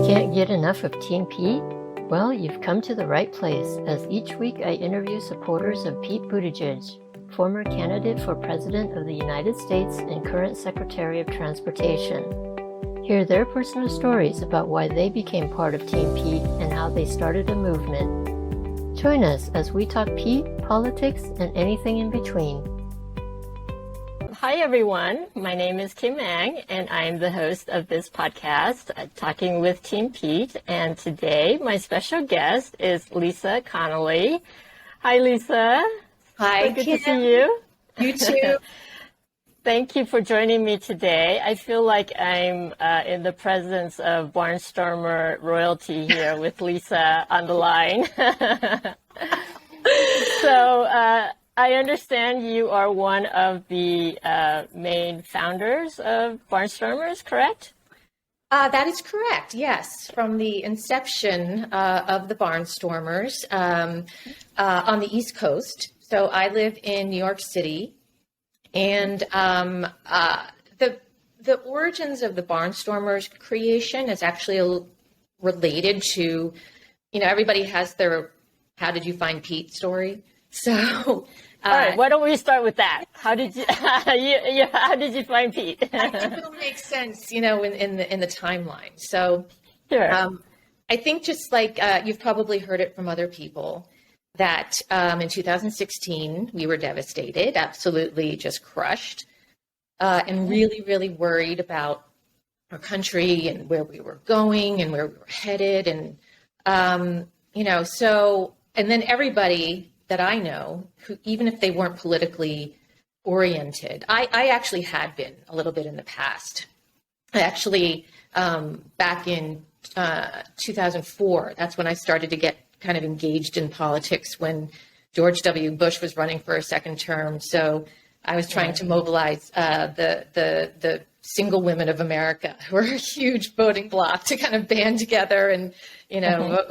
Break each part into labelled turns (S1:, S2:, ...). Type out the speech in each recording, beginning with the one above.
S1: Can't get enough of Team Pete? Well, you've come to the right place, as each week I interview supporters of Pete Buttigieg, former candidate for President of the United States and current Secretary of Transportation. Hear their personal stories about why they became part of Team Pete and how they started a movement. Join us as we talk Pete, politics, and anything in between. Hi, everyone. My name is Kim Ang, and I'm the host of this podcast, Talking with Team Pete. And today, my special guest is Lisa Connelly. Hi, Lisa.
S2: Hi,
S1: so good
S2: Kim.
S1: to see you.
S2: You too.
S1: Thank you for joining me today. I feel like I'm in the presence of Barnstormer royalty here with Lisa on the line. So, I understand you are one of the main founders of Barnstormers, correct?
S2: That is correct, yes. From the inception of the Barnstormers on the East Coast. So I live in New York City, and the origins of the Barnstormers creation is actually related to, everybody has their "How did you find Pete" story. So.
S1: All right, why don't we start with that? How did you how did you find Pete?
S2: I think it'll make sense, in the timeline. So,
S1: sure.
S2: I think just like you've probably heard it from other people that in 2016 we were devastated, absolutely just crushed, and really, really worried about our country and where we were going and where we were headed, and so and then everybody that I know, who, even if they weren't politically oriented, I actually had been a little bit in the past. I actually, back in 2004, that's when I started to get kind of engaged in politics when George W. Bush was running for a second term. So I was trying to mobilize the single women of America, who are a huge voting bloc, to kind of band together and,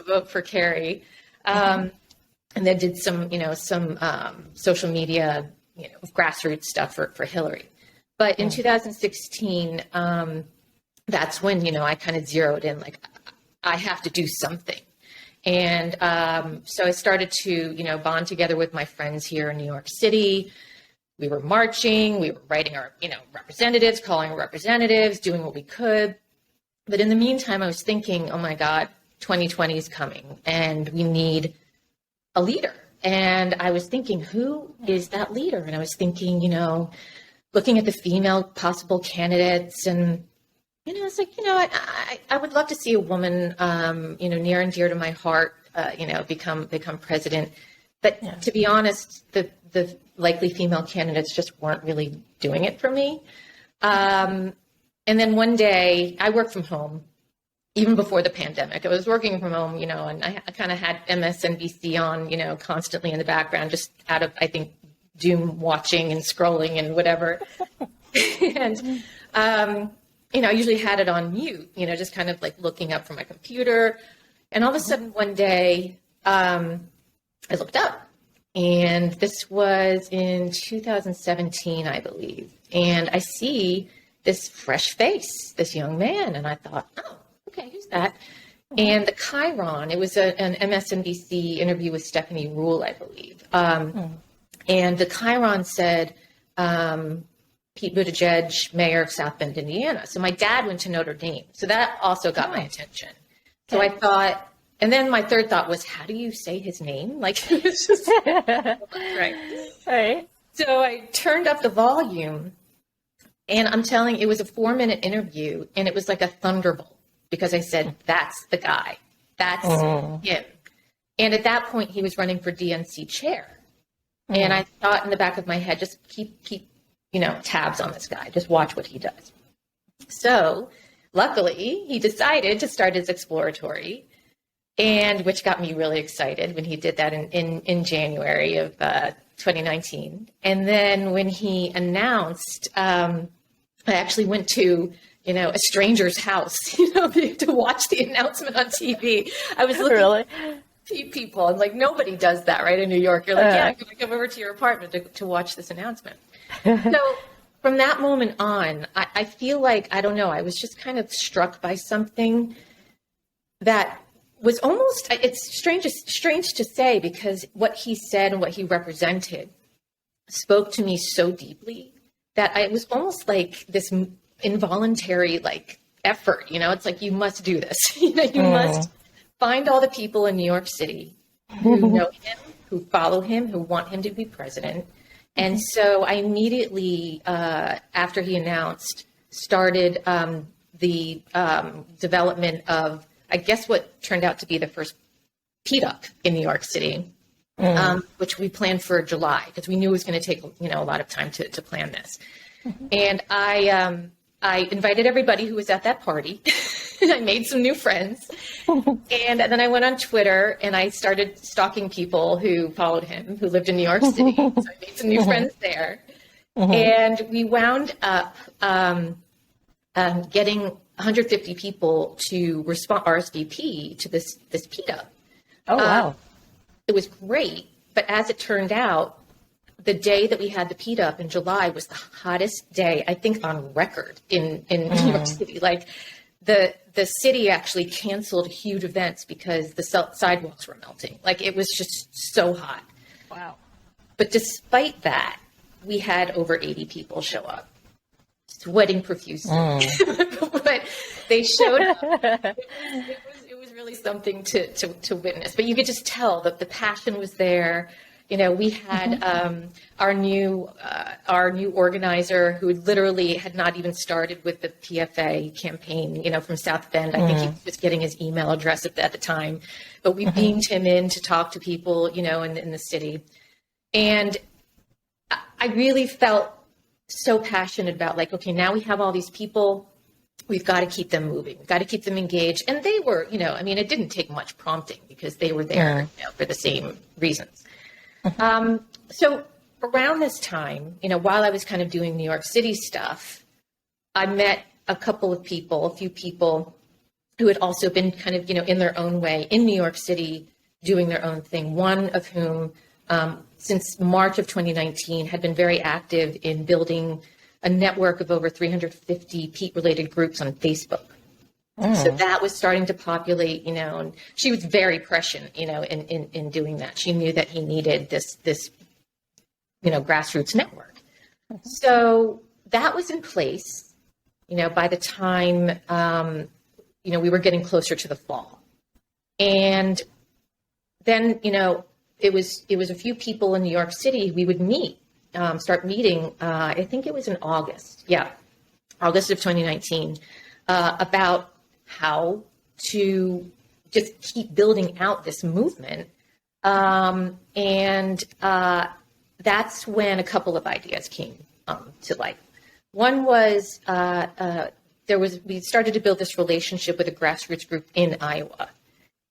S2: vote for Kerry. And then did some social media, grassroots stuff for Hillary. But in 2016, that's when, I kind of zeroed in, like, I have to do something. And so I started to, bond together with my friends here in New York City. We were marching, we were writing our, representatives, calling our representatives, doing what we could. But in the meantime, I was thinking, oh my God, 2020 is coming and we need a leader. And I was thinking, who is that leader? And I was thinking, looking at the female possible candidates, and it's like, I would love to see a woman, near and dear to my heart, become president. But to be honest, the likely female candidates just weren't really doing it for me. And then one day, I work from home. Even before the pandemic, I was working from home, and I kind of had MSNBC on, constantly in the background, just out of, I think, doom watching and scrolling and whatever. And, I usually had it on mute, just kind of like looking up from my computer. And all of a sudden one day, I looked up, and this was in 2017, I believe. And I see this fresh face, this young man. And I thought, oh, okay, who's that? And the Chiron, it was an MSNBC interview with Stephanie Ruhle, I believe. And the Chiron said, Pete Buttigieg, mayor of South Bend, Indiana. So my dad went to Notre Dame. So that also got my attention. So I thought, and then my third thought was, how do you say his name? Like, it was just, right. So I turned up the volume, and I'm telling you, it was a 4-minute interview, and it was like a thunderbolt. Because I said, that's the guy. That's him. And at that point, he was running for DNC chair. And I thought in the back of my head, just keep tabs on this guy. Just watch what he does. So luckily, he decided to start his exploratory, and which got me really excited when he did that in January of 2019. And then when he announced, I actually went to a stranger's house, to watch the announcement on TV. I was looking at people, and like, nobody does that, right? In New York, you're like, yeah, I'm going to come over to your apartment to watch this announcement. So from that moment on, I feel like, I don't know, I was just kind of struck by something that was almost, it's strange to say, because what he said and what he represented spoke to me so deeply that it was almost like this involuntary like effort. It's like, you must do this. You must find all the people in New York City who know him, who follow him, who want him to be president. And so I immediately, after he announced, started the development of, I guess, what turned out to be the first Pete Up in New York City, which we planned for July, because we knew it was going to take, a lot of time to plan this. And I invited everybody who was at that party. I made some new friends. And then I went on Twitter and I started stalking people who followed him, who lived in New York City. So I made some new friends there. And we wound up getting 150 people to RSVP to this Pete Up.
S1: Oh, wow.
S2: It was great. But as it turned out, the day that we had the Pete Up in July was the hottest day, I think, on record in New York City. Like, the city actually canceled huge events because the sidewalks were melting. Like, it was just so hot.
S1: Wow. But
S2: despite that, we had over 80 people show up, sweating profusely. But they showed up. It was really something to witness. But you could just tell that the passion was there. We had our new organizer, who literally had not even started with the PFA campaign, from South Bend. I think he was just getting his email address at the time. But we beamed him in to talk to people, in the city. And I really felt so passionate about, like, okay, now we have all these people. We've got to keep them moving. We've got to keep them engaged. And they were, it didn't take much prompting, because they were there for the same reasons. So around this time, while I was kind of doing New York City stuff, I met a few people who had also been kind of, in their own way in New York City doing their own thing. One of whom, since March of 2019, had been very active in building a network of over 350 Pete-related groups on Facebook. So that was starting to populate, and she was very prescient, in doing that. She knew that he needed this grassroots network. So that was in place, by the time, we were getting closer to the fall. And then, it was a few people in New York City we would start meeting, I think it was in August. Yeah, August of 2019, about how to just keep building out this movement. And that's when a couple of ideas came to life. One was, we started to build this relationship with a grassroots group in Iowa.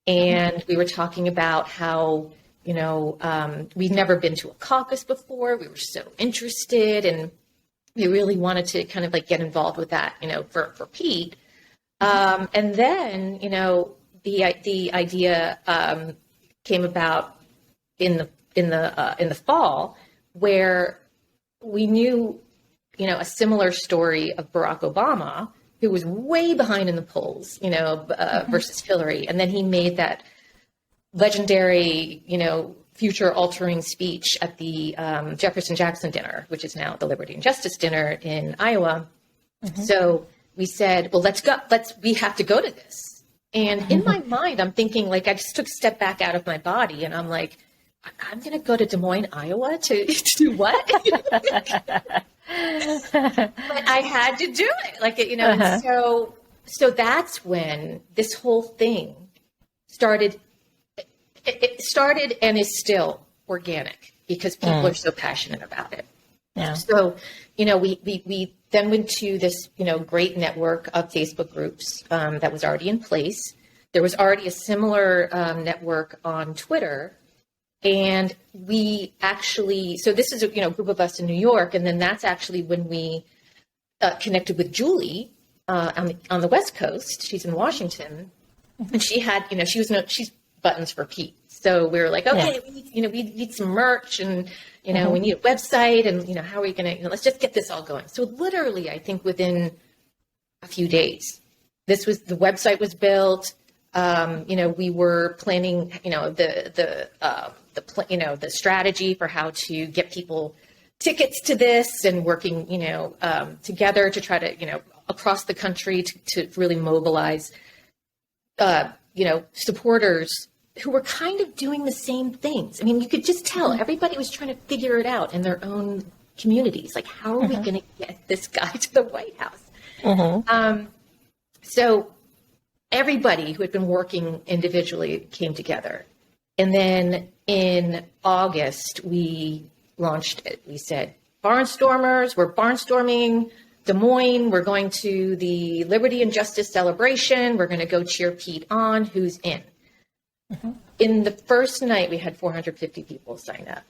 S2: And we were talking about how, we'd never been to a caucus before. We were so interested, and we really wanted to kind of like get involved with that, for Pete. And then, the idea came about in the fall, where we knew, a similar story of Barack Obama, who was way behind in the polls, versus Hillary. And then he made that legendary, future altering speech at the Jefferson Jackson dinner, which is now the Liberty and Justice dinner in Iowa. So we said, well, we have to go to this. And in my mind, I'm thinking, like, I just took a step back out of my body, and I'm like, I'm going to go to Des Moines, Iowa to do what? But I had to do it. Like, and so that's when this whole thing started. It started and is still organic, because people are so passionate about it. Yeah. So, we then went to this, great network of Facebook groups that was already in place. There was already a similar network on Twitter. And we actually, so this is a group of us in New York. And then that's actually when we connected with Julie on the West Coast. She's in Washington. And she had, she's buttons for Pete. So we were like, okay, we need some merch, and, we need a website, and, how are we going to, let's just get this all going. So literally, I think within a few days, the website was built. we were planning, the strategy for how to get people tickets to this, and working, together to try to, across the country to really mobilize, supporters who were kind of doing the same things. I mean, you could just tell everybody was trying to figure it out in their own communities. Like, how are we going to get this guy to the White House? So everybody who had been working individually came together. And then in August, we launched it. We said, Barnstormers, we're barnstorming Des Moines. We're going to the Liberty and Justice celebration. We're going to go cheer Pete on. Who's in? In the first night, we had 450 people sign up.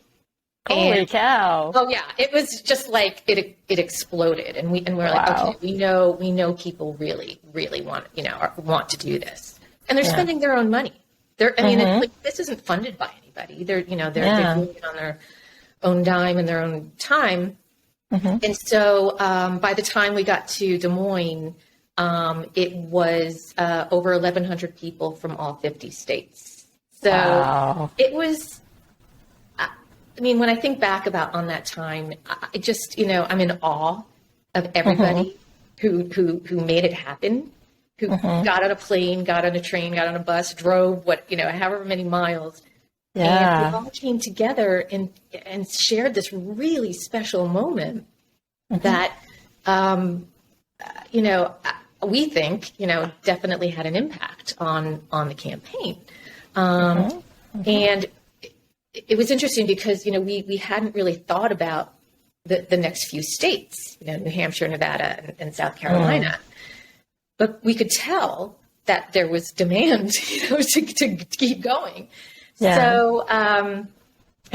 S1: Holy cow!
S2: Oh yeah, it was just like it exploded, and we're like, okay, we know people really want to do this, and they're spending their own money. This isn't funded by anybody. They're doing it on their own dime and their own time. And so by the time we got to Des Moines, it was over 1,100 people from all 50 states. So it was. I mean, when I think back on that time, I just, I'm in awe of everybody who made it happen, who got on a plane, got on a train, got on a bus, drove however many miles. And we all came together and shared this really special moment that, we think, definitely had an impact on the campaign. And it was interesting because, we hadn't really thought about the next few states, New Hampshire, Nevada, and South Carolina. But we could tell that there was demand, to keep going. Yeah. So I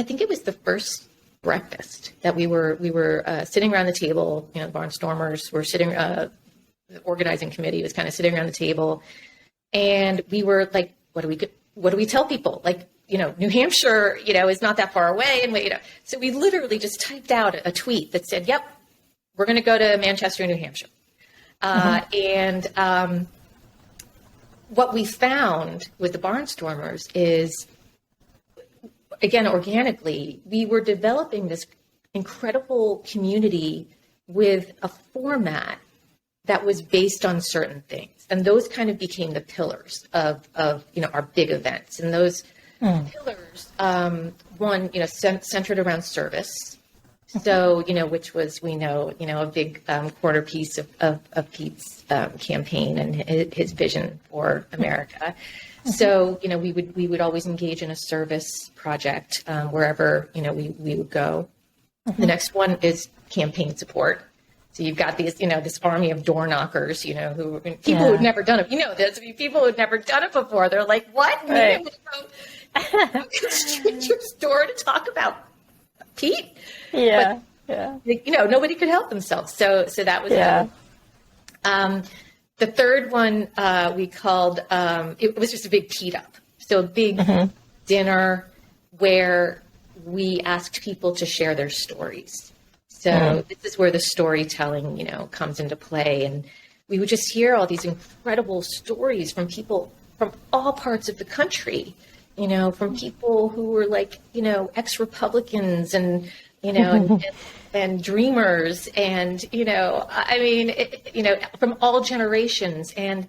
S2: think it was the first breakfast that we were sitting around the table, the Barnstormers were sitting, the organizing committee was kind of sitting around the table. And we were like, what do we tell people? Like, New Hampshire, is not that far away. And so we literally just typed out a tweet that said, yep, we're going to go to Manchester, New Hampshire. And what we found with the Barnstormers is, again, organically, we were developing this incredible community with a format that was based on certain things. And those kind of became the pillars of our big events. And those pillars, one, centered around service. So, which was, a big quarter piece of Pete's campaign and his vision for America. So, we would always engage in a service project wherever, we would go. The next one is campaign support. So you've got these, this army of door knockers, who people who've never done it. People who've never done it before. They're like, what? Right. Go to a stranger's door to talk about Pete? Yeah. But, nobody could help themselves. So that was the third one we called, it was just a big Pete up. So a big dinner where we asked people to share their stories. So this is where the storytelling, comes into play. And we would just hear all these incredible stories from people from all parts of the country, from people who were like, ex-Republicans and, and dreamers and, from all generations and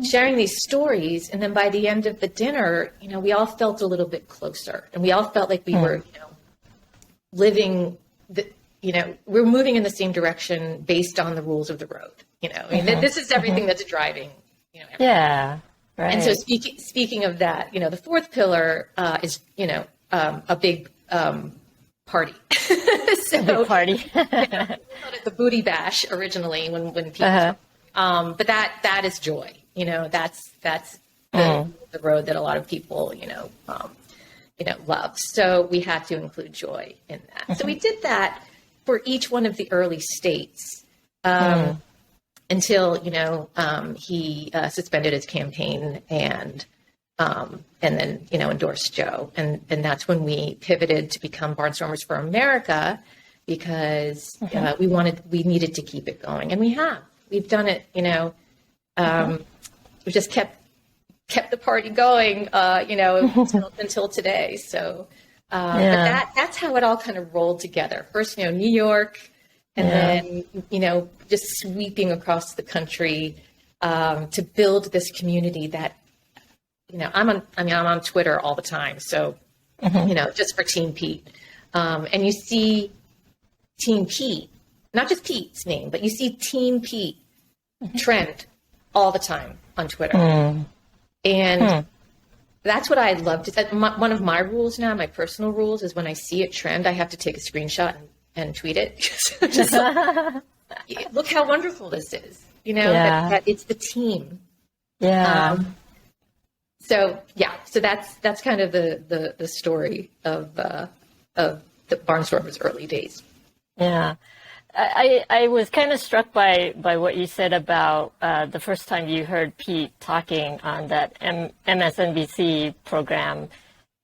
S2: sharing these stories. And then by the end of the dinner, we all felt a little bit closer and we all felt like we were, living we're moving in the same direction based on the rules of the road. This is everything that's driving.
S1: Right.
S2: And so speaking of that, the fourth pillar is a big party. So
S1: a big party.
S2: We called it the booty bash originally when people. But that is joy. That's the road that a lot of people love. So we had to include joy in that. So we did that for each one of the early states until he suspended his campaign and then endorsed Joe, and that's when we pivoted to become Barnstormers for America because we needed to keep it going, and we've done it. We just kept kept the party going, until today. So, but that's how it all kind of rolled together. First, New York, and then, just sweeping across the country to build this community that, I'm on Twitter all the time. So, just for Team Pete. And you see Team Pete, not just Pete's name, but you see Team Pete trend all the time on Twitter. And that's what I love to say. One of my rules now, my personal rules, is when I see it trend, I have to take a screenshot and tweet it. Just like, look how wonderful this is, that it's the team. Yeah. So that's kind of the story of the Barnstormers' early days.
S1: Yeah. I was kind of struck by what you said about the first time you heard Pete talking on that MSNBC program,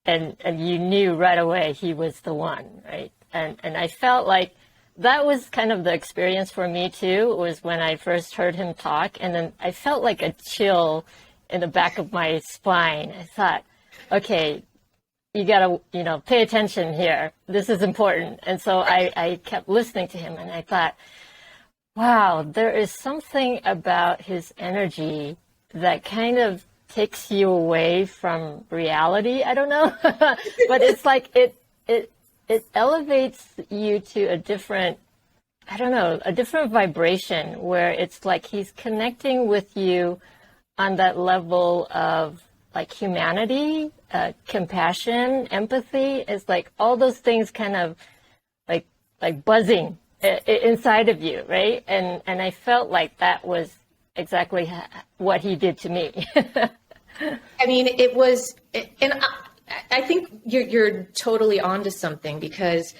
S1: and you knew right away he was the one, right? And I felt like that was kind of the experience for me too, was when I first heard him talk, and then I felt like a chill in the back of my spine. I thought, okay, you got to, pay attention here. This is important. And so I kept listening to him, and I thought, wow, there is something about his energy that kind of takes you away from reality. I don't know, but it's like it elevates you to a different vibration, where it's like he's connecting with you on that level of like humanity, compassion, empathy. Is like all those things kind of like buzzing inside of you, right? And I felt like that was exactly what he did to me.
S2: I mean, it was, and I think you're totally onto something, because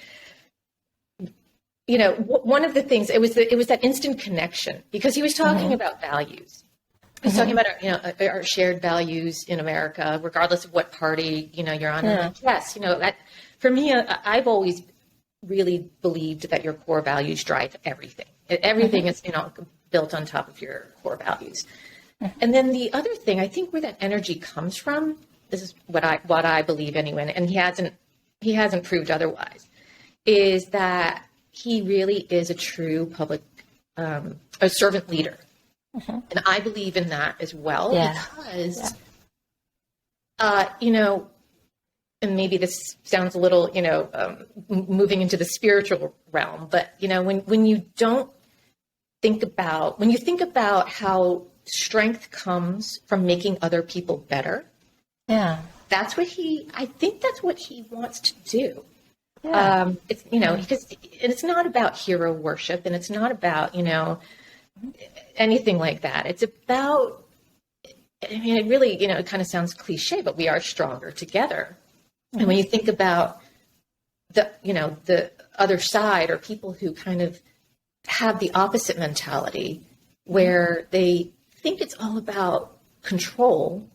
S2: one of the things, it was that instant connection, because he was talking about values. He's talking about our shared values in America, regardless of what party you're on. Yeah. Yes, that for me, I've always really believed that your core values drive everything. Everything is built on top of your core values. And then the other thing, I think, where that energy comes from, this is what I believe anyway, and he hasn't proved otherwise, is that he really is a true public, a servant leader. And I believe in that as well, because, and maybe this sounds a little, moving into the spiritual realm, but, when you think about how strength comes from making other people better, I think that's what he wants to do. Yeah. It's, because it's not about hero worship, and it's not about, anything like that. It's about, it really, it kind of sounds cliche, but we are stronger together. And when you think about the other side, or people who kind of have the opposite mentality, where they think it's all about control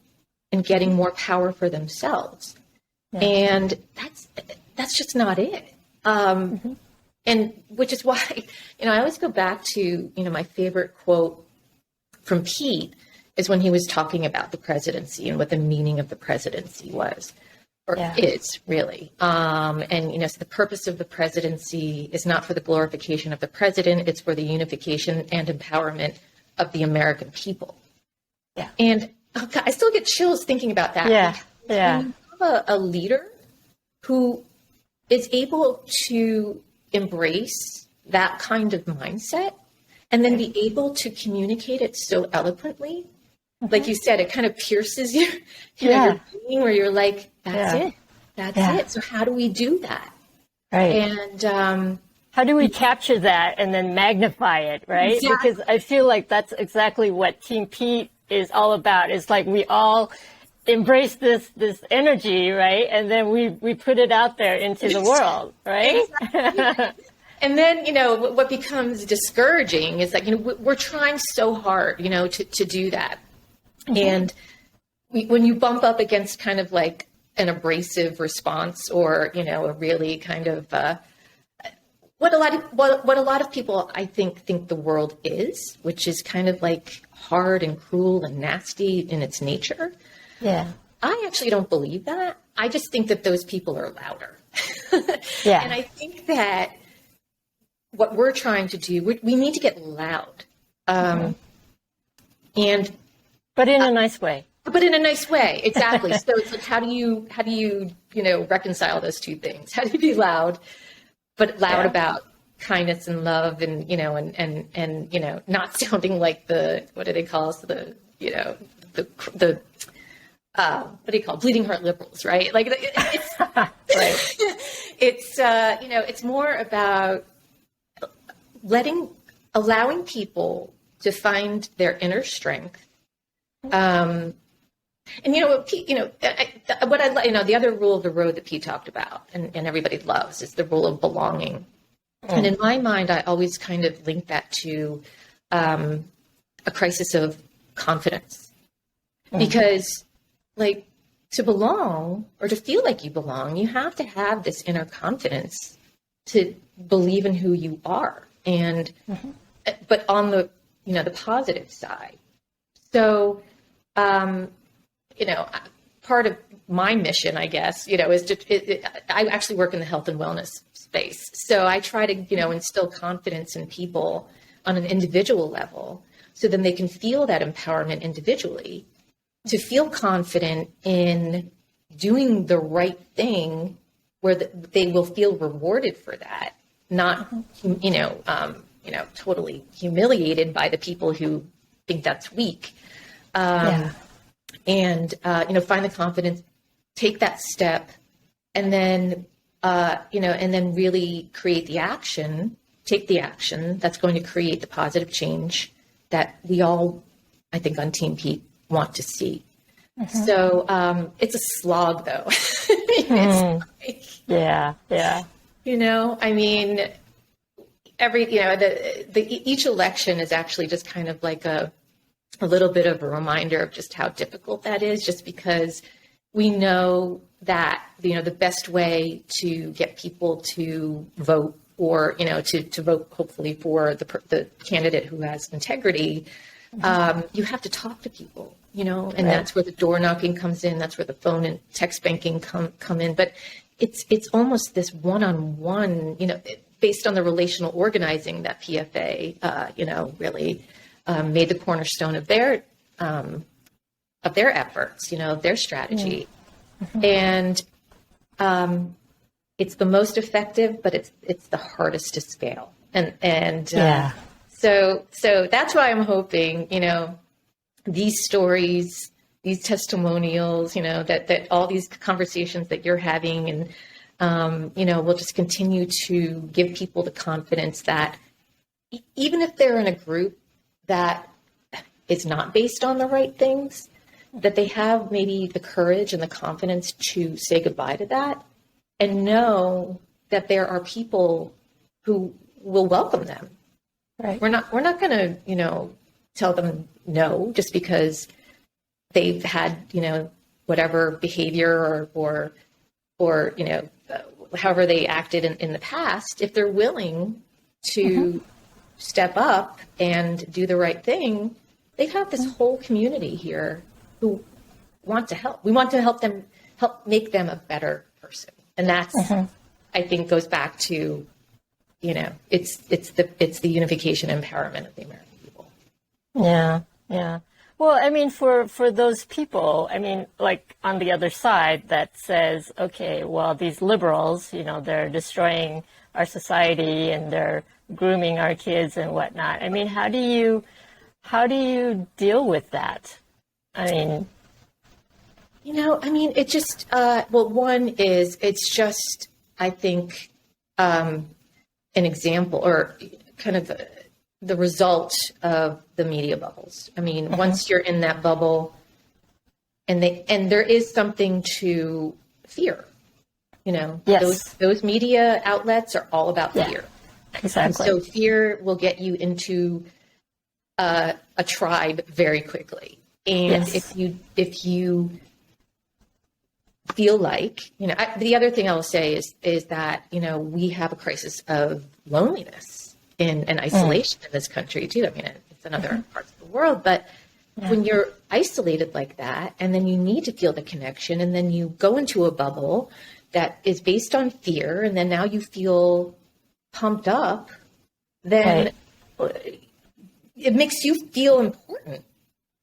S2: and getting more power for themselves. And that's just not it. And which is why, I always go back to, my favorite quote from Pete is when he was talking about the presidency and what the meaning of the presidency was, or is really. So the purpose of the presidency is not for the glorification of the president, it's for the unification and empowerment of the American people. Yeah. And I still get chills thinking about that. Yeah. When you have a leader who is able to embrace that kind of mindset, and then be able to communicate it so eloquently, like you said, it kind of pierces you, your being, where you're like, that's it. So how do we do that? Right. And
S1: how do we capture that and then magnify it, right? Exactly. Because I feel like that's exactly what Team Pete is all about. It's like we all embrace this energy, right? And then we put it out there into the world, right?
S2: Exactly. And then, what becomes discouraging is like, we're trying so hard, to do that. And when you bump up against kind of like an abrasive response, or, a really kind of, what a lot of people, I think the world is, which is kind of like hard and cruel and nasty in its nature.
S1: Yeah.
S2: I actually don't believe that. I just think that those people are louder.
S1: Yeah.
S2: And I think that what we're trying to do, we need to get loud. And
S1: But in a nice way.
S2: But in a nice way, exactly. So it's like, how do you reconcile those two things? How do you be loud, but loud about kindness and love, and and not sounding like what do they call us, the what do you call it? Bleeding heart liberals, right? Like it's
S1: Right.
S2: it's more about allowing people to find their inner strength. And Pete, the other rule of the road that Pete talked about, and everybody loves, is the rule of belonging. And in my mind, I always kind of link that to a crisis of confidence, because like to belong, or to feel like you belong, you have to have this inner confidence to believe in who you are, and but on the the positive side. So part of my mission, I guess, is I actually work in the health and wellness space. So I try to, instill confidence in people on an individual level, so then they can feel that empowerment individually, to feel confident in doing the right thing, where they will feel rewarded for that, not, totally humiliated by the people who think that's weak. And find the confidence, take that step, and then and then really take the action that's going to create the positive change that we all, I think, on Team Pete want to see. So it's a slog, though. It's like,
S1: yeah.
S2: I mean, each election is actually just kind of like a little bit of a reminder of just how difficult that is, just because we know that, the best way to get people to vote, or, to vote hopefully for the candidate who has integrity, you have to talk to people, and that's where the door knocking comes in. That's where the phone and text banking come in. But it's almost this one-on-one, based on the relational organizing that PFA, really made the cornerstone of their efforts, of their strategy. And it's the most effective, but it's the hardest to scale. So that's why I'm hoping, these stories, these testimonials, that all these conversations that you're having, and will just continue to give people the confidence that even if they're in a group that is not based on the right things, that they have maybe the courage and the confidence to say goodbye to that, and know that there are people who will welcome them.
S1: Right.
S2: We're not going to, tell them no just because they've had, whatever behavior or however they acted in the past. If they're willing to step up and do the right thing, they have this whole community here who want to help. We want to help make them a better person. And that's, I think, goes back to, it's the unification empowerment of the American people.
S1: Yeah. Well, I mean, for those people, I mean, like on the other side that says, okay, well, these liberals, they're destroying our society and they're grooming our kids and whatnot. I mean, how do you deal with that? I mean,
S2: it just, one is, it's just, I think, an example, or kind of the result of the media bubbles. I mean, once you're in that bubble, and there is something to fear,
S1: Yes.
S2: those media outlets are all about fear.
S1: Exactly.
S2: And so fear will get you into a tribe very quickly. And if you feel like, the other thing I will say is that, we have a crisis of loneliness and isolation in this country too. I mean, it's in other parts of the world, but when you're isolated like that, and then you need to feel the connection, and then you go into a bubble that is based on fear, and then now you feel pumped up, then it makes you feel important.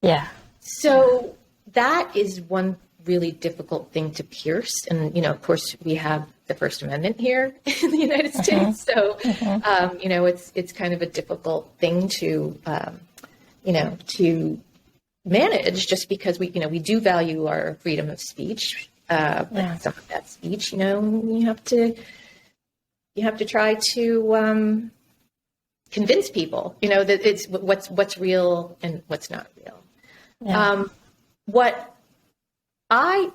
S1: Yeah.
S2: So that is one really difficult thing to pierce. And, of course, we have the First Amendment here in the United States. So, it's kind of a difficult thing to, to manage, just because we do value our freedom of speech. But some of that speech, you have to try to convince people, that it's what's real and what's not real. Yeah. What I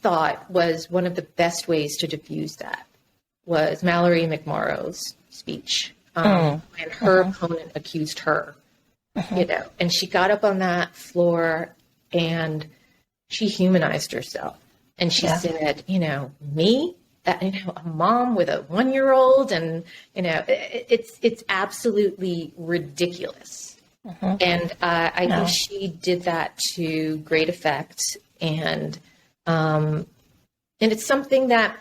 S2: thought was one of the best ways to diffuse that was Mallory McMorrow's speech. And her opponent accused her, and she got up on that floor and she humanized herself. And she said, me, a mom with a 1-year-old, and, it's absolutely ridiculous. And I think she did that to great effect. And it's something that,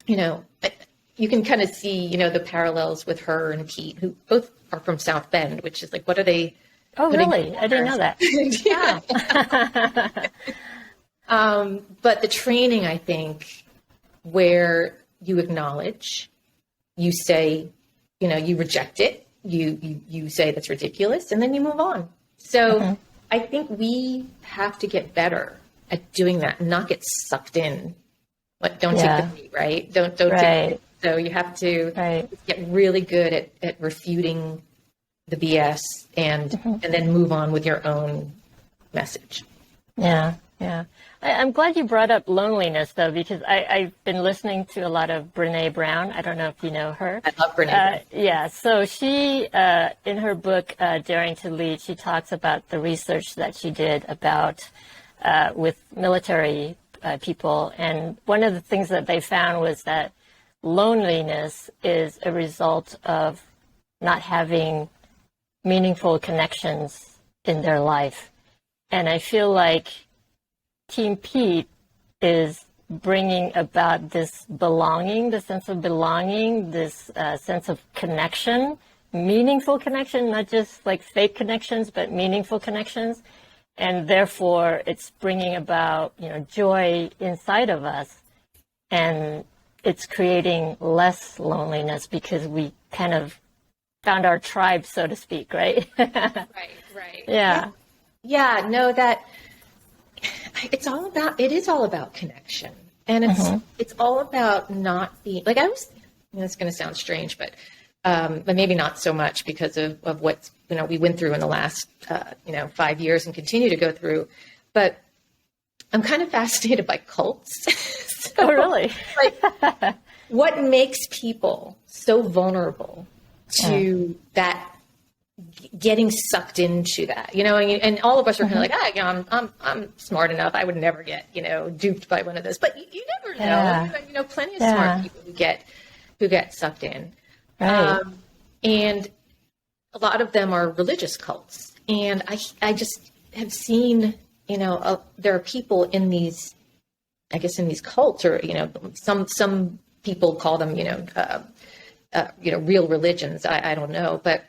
S2: you can kind of see, the parallels with her and Pete, who both are from South Bend, which is like, what are they?
S1: Oh, really? I didn't know that.
S2: But the training, I think, where you acknowledge, you say, you reject it, you say that's ridiculous, and then you move on. So I think we have to get better at doing that and not get sucked in. Like, don't take the bait, right? Don't take the bait. So you have to get really good at refuting the BS and then move on with your own message.
S1: Yeah. I'm glad you brought up loneliness, though, because I've been listening to a lot of Brené Brown. I don't know if you know her.
S2: I love Brené Brown.
S1: So she, in her book, Daring to Lead, she talks about the research that she did about with military people. And one of the things that they found was that loneliness is a result of not having meaningful connections in their life. And I feel like Team Pete is bringing about this belonging, the sense of belonging, this sense of connection, meaningful connection, not just like fake connections, but meaningful connections. And therefore, it's bringing about, joy inside of us. And it's creating less loneliness because we kind of found our tribe, so to speak, right?
S2: Right.
S1: Yeah.
S2: Yeah, no, it is all about connection. And it's all about not being, like, it's going to sound strange, but maybe not so much because of what, we went through in the last, 5 years and continue to go through. But I'm kind of fascinated by cults.
S1: Oh, really?
S2: Like, what makes people so vulnerable to that, getting sucked into that, and all of us are kind of like, I'm smart enough. I would never get, duped by one of those, but you never know, plenty of smart people who get sucked in.
S1: Right.
S2: And a lot of them are religious cults. And I just have seen, there are people in these, I guess, in these cults, or, some people call them, real religions. I don't know, but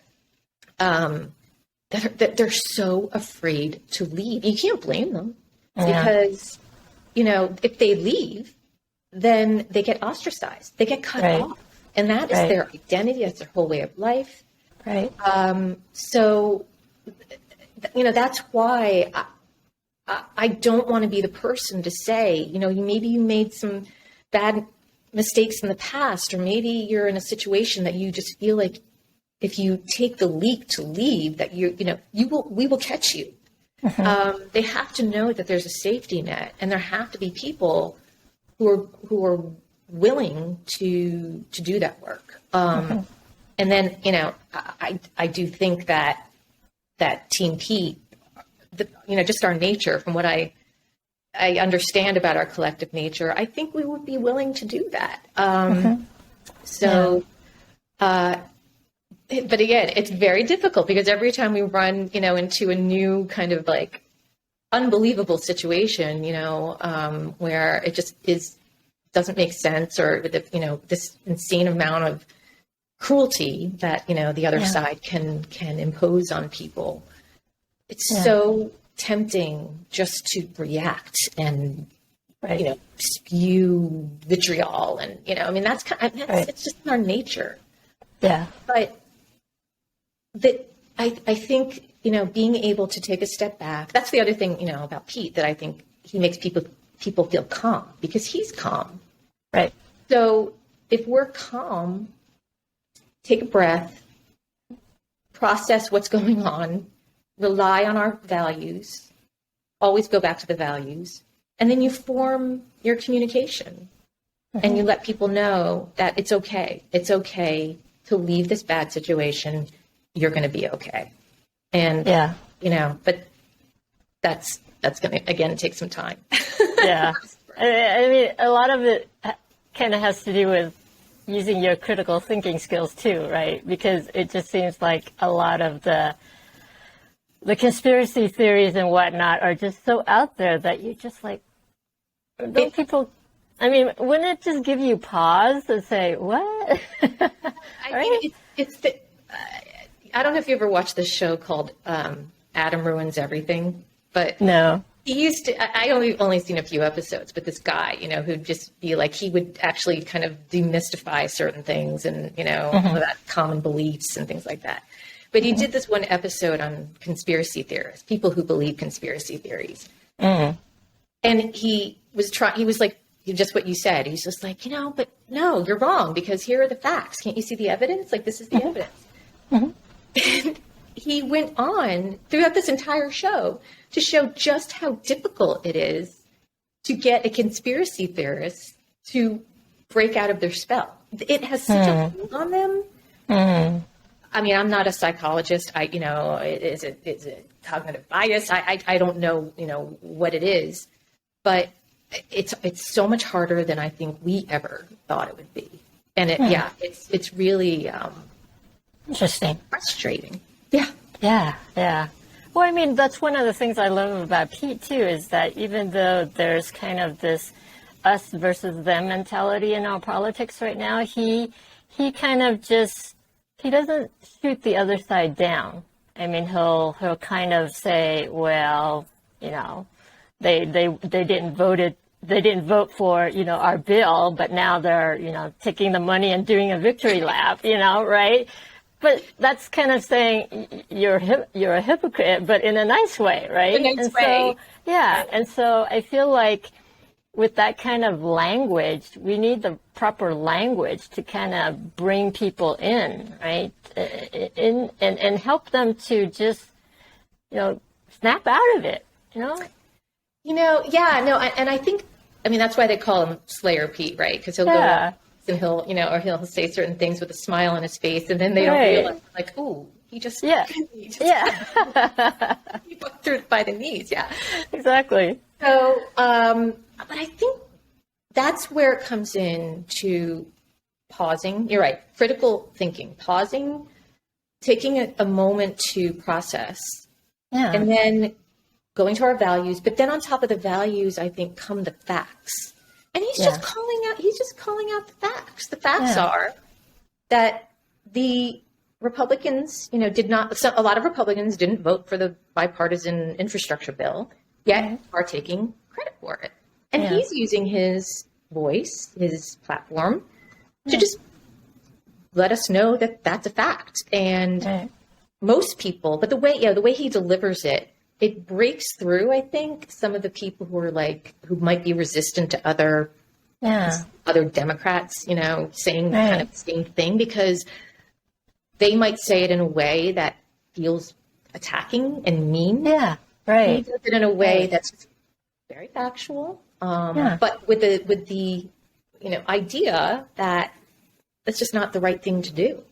S2: that they're so afraid to leave. You can't blame them because, if they leave, then they get ostracized. They get cut off. And that is their identity. That's their whole way of life.
S1: Right.
S2: So, that's why I don't want to be the person to say, maybe you made some bad mistakes in the past, or maybe you're in a situation that you just feel like if you take the leap to leave, that we will catch you. They have to know that there's a safety net, and there have to be people who are willing to do that work. And then, I do think that Team Pete, just our nature, from what I understand about our collective nature, I think we would be willing to do that. But again, it's very difficult because every time we run, into a new kind of like unbelievable situation, where it just doesn't make sense, or this insane amount of cruelty that the other side can impose on people. It's so tempting just to react and spew vitriol, and that's it's just in our nature.
S1: Yeah.
S2: But I think being able to take a step back. That's the other thing about Pete, that I think he makes people feel calm, because he's calm.
S1: Right.
S2: So if we're calm, take a breath, process what's going on, rely on our values, always go back to the values, and then you form your communication, and you let people know that it's okay. It's okay to leave this bad situation. You're going to be okay. And, but that's going to, again, take some time.
S1: Yeah. I mean, a lot of it kind of has to do with using your critical thinking skills too, right? Because it just seems like a lot of the conspiracy theories and whatnot are just so out there that you're just like, don't people, I mean, wouldn't it just give you pause and say, what?
S2: I think I don't know if you ever watched this show called Adam Ruins Everything, but
S1: no.
S2: He used to, I only seen a few episodes, but this guy, who'd just be like, he would actually kind of demystify certain things and, about common beliefs and things like that. But he did this one episode on conspiracy theorists, people who believe conspiracy theories. And he was like, just what you said. He's just like, but no, you're wrong, because here are the facts. Can't you see the evidence? Like, this is the evidence. And he went on throughout this entire show to show just how difficult it is to get a conspiracy theorist to break out of their spell. It has such a hold on them. I mean, I'm not a psychologist. Is it cognitive bias? I don't know, what it is, but it's so much harder than I think we ever thought it would be. And it's really
S1: interesting,
S2: frustrating.
S1: Yeah. Well, I mean, that's one of the things I love about Pete too, is that even though there's kind of this us versus them mentality in our politics right now, he kind of he doesn't shoot the other side down. I mean, he'll kind of say, well, they didn't vote for, our bill, but now they're, taking the money and doing a victory lap, right? But that's kind of saying you're a hypocrite, but in a nice way, right?
S2: A nice way.
S1: So, and so I feel like with that kind of language, we need the proper language to kind of bring people in, right? And help them to just, snap out of it,
S2: and I think, that's why they call him Slayer Pete, right? Because he'll go and he'll say certain things with a smile on his face, and then they don't realize, like, ooh, he just he went through it by the knees,
S1: exactly.
S2: So, but I think that's where it comes in to pausing. You're right, critical thinking, pausing, taking a moment to process, and then going to our values. But then on top of the values, I think come the facts. And he's just calling out the facts. The facts are that the Republicans, a lot of Republicans didn't vote for the bipartisan infrastructure bill, yet are taking credit for it. And he's using his voice, his platform, to just let us know that that's a fact. And most people, but the way he delivers it, it breaks through, I think, some of the people who might be resistant to other Democrats, saying kind of the same thing, because they might say it in a way that feels attacking and mean.
S1: Yeah, right.
S2: He does it in a way that's very factual, but with the idea that that's just not the right thing to do.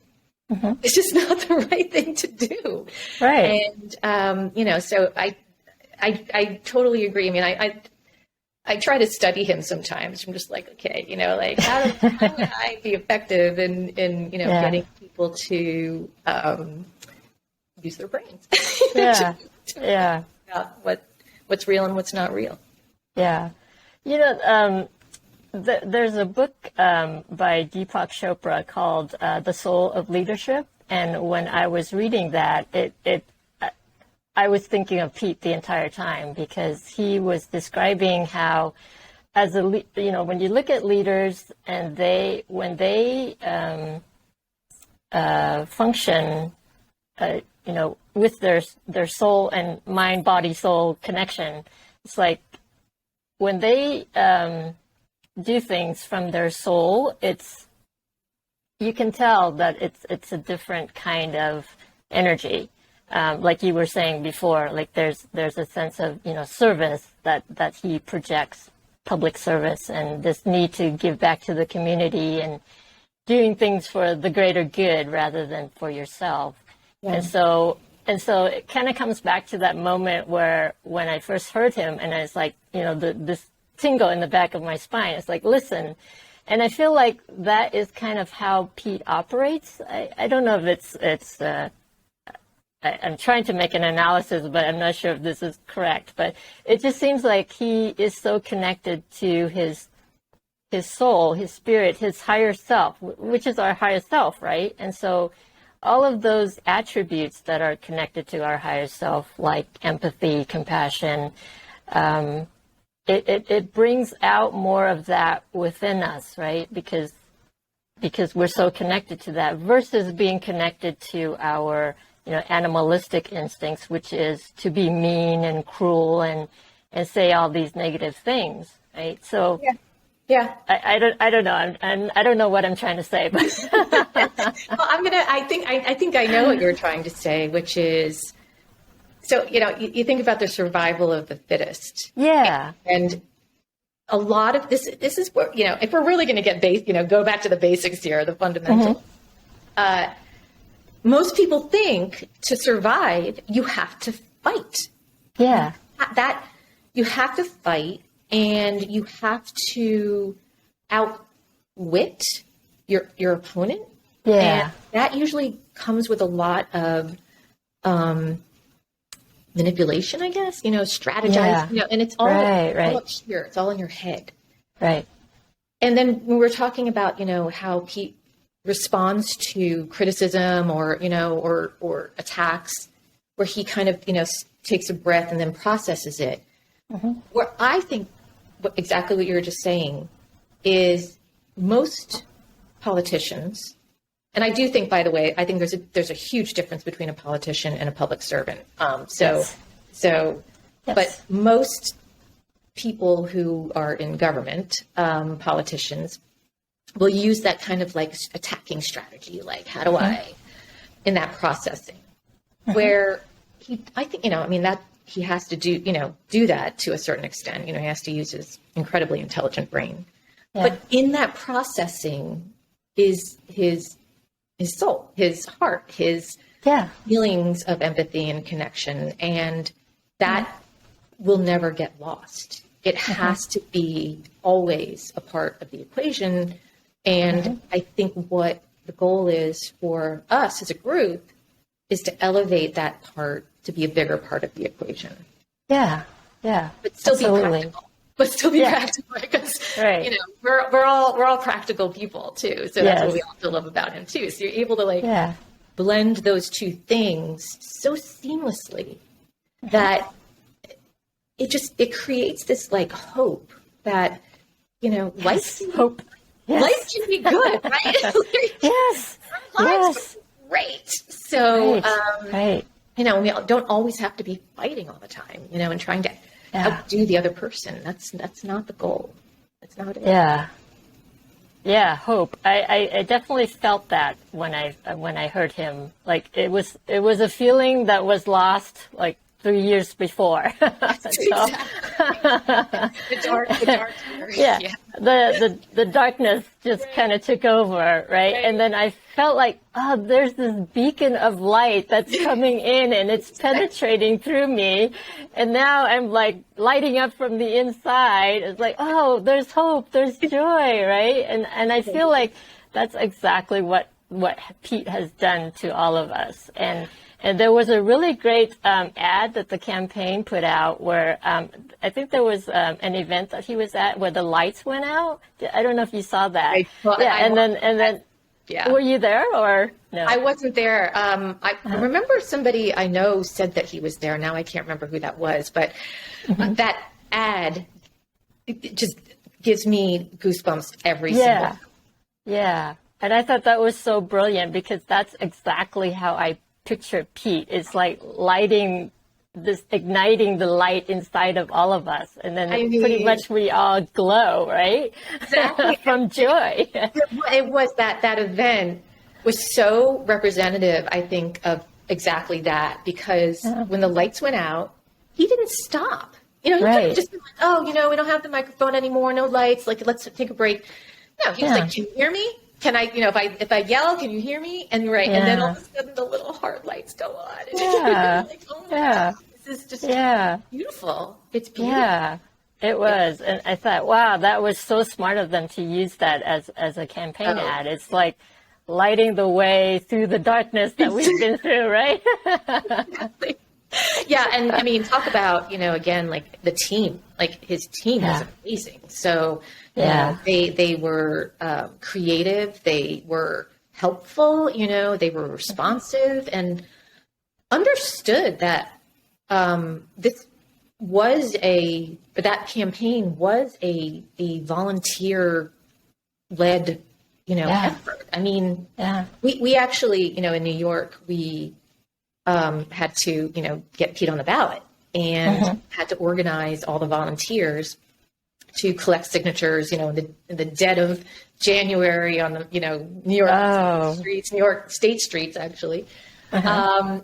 S2: It's just not the right thing to do.
S1: Right.
S2: And, so I totally agree. I mean, I try to study him sometimes. I'm just like, okay, how would I be effective in getting people to use their brains? About what's real and what's not real.
S1: Yeah. You know, there's a book by Deepak Chopra called The Soul of Leadership. And when I was reading that, I was thinking of Pete the entire time, because he was describing how, when you look at leaders and when they function, with their soul and mind, body, soul connection, it's like when they do things from their soul, you can tell that it's a different kind of energy. Like you were saying before, like there's a sense of service that he projects, public service, and this need to give back to the community and doing things for the greater good rather than for yourself. Yeah. And so it kind of comes back to that moment when I first heard him, and it's like, this tingle in the back of my spine. It's like, listen. And I feel like that is kind of how Pete operates. I don't know if I'm trying to make an analysis, but I'm not sure if this is correct. But it just seems like he is so connected to his soul, his spirit, his higher self, which is our higher self, right? And so all of those attributes that are connected to our higher self, like empathy, compassion, it brings out more of that within us, right? Because we're so connected to that, versus being connected to our animalistic instincts, which is to be mean and cruel and say all these negative things, right? So yeah. I don't know. I don't know what I'm trying to say, but
S2: well, I think I know what you're trying to say, which is, so, you think about the survival of the fittest.
S1: Yeah.
S2: And a lot of this is where, if we're really going to get go back to the basics here, the fundamentals. Mm-hmm. Most people think to survive, you have to fight.
S1: Yeah.
S2: You have to fight, and you have to outwit your opponent.
S1: Yeah.
S2: And that usually comes with a lot of manipulation, I guess, strategizing, and it's all, all up here. It's all in your head.
S1: Right.
S2: And then when we're talking about, how Pete responds to criticism or attacks, where he kind of, takes a breath and then processes it. Mm-hmm. Where I think exactly what you were just saying is most politicians, and I do think, by the way, I think there's a huge difference between a politician and a public servant.
S1: Yes.
S2: But most people who are in government, politicians, will use that kind of like attacking strategy, like how do I, in that processing, where I think, that he has to do that to a certain extent. He has to use his incredibly intelligent brain, but in that processing is his soul, his heart, his feelings of empathy and connection. And that will never get lost. It has to be always a part of the equation. And I think what the goal is for us as a group is to elevate that part to be a bigger part of the equation.
S1: Yeah.
S2: But still be practical. But still be practical, because we're all practical people too. So that's what we also love about him too. So you're able to blend those two things so seamlessly that it creates this hope that life can be good, right?
S1: Yes.
S2: Lives great. So
S1: right.
S2: We don't always have to be fighting all the time, and trying to outdo the other person. That's not the goal. That's not it.
S1: Yeah, hope. I definitely felt that when I heard him. Like it was a feeling that was lost 3 years before.
S2: Exactly. The dark years.
S1: The darkness just kind of took over, right? And then I felt like, there's this beacon of light that's coming in, and it's penetrating through me. And now I'm lighting up from the inside. It's like, there's hope, there's joy, right? And I feel like that's exactly what Pete has done to all of us. And And there was a really great ad that the campaign put out where I think there was an event that he was at where the lights went out. I don't know if you saw that.
S2: Yeah.
S1: Were you there or no?
S2: I wasn't there. I remember somebody I know said that he was there. Now I can't remember who that was, but that ad, it just gives me goosebumps every single time.
S1: Yeah. And I thought that was so brilliant because that's exactly how I picture Pete. It's like igniting the light inside of all of us. And then pretty much we all glow, right?
S2: Exactly.
S1: From joy.
S2: It was that event was so representative, I think, of exactly that, because when the lights went out, he didn't stop. He could have just been like, we don't have the microphone anymore, no lights, like, let's take a break. No, he was like, can you hear me? Can I, if I yell, can you hear me? And and then all of a sudden the little heart lights go on. And like, oh my God, this is just beautiful. It's beautiful.
S1: Yeah, it was. And I thought, wow, that was so smart of them to use that as a campaign ad. It's like lighting the way through the darkness that we've been through, right?
S2: Exactly. Yeah, and I mean, talk about, again, like the team, like his team was amazing. So, they were creative, they were helpful, they were responsive and understood that that campaign was a volunteer-led, effort. I mean, we actually, in New York, we had to, get Pete on the ballot and had to organize all the volunteers to collect signatures, in the dead of January on the, New York streets, New York state streets, actually. And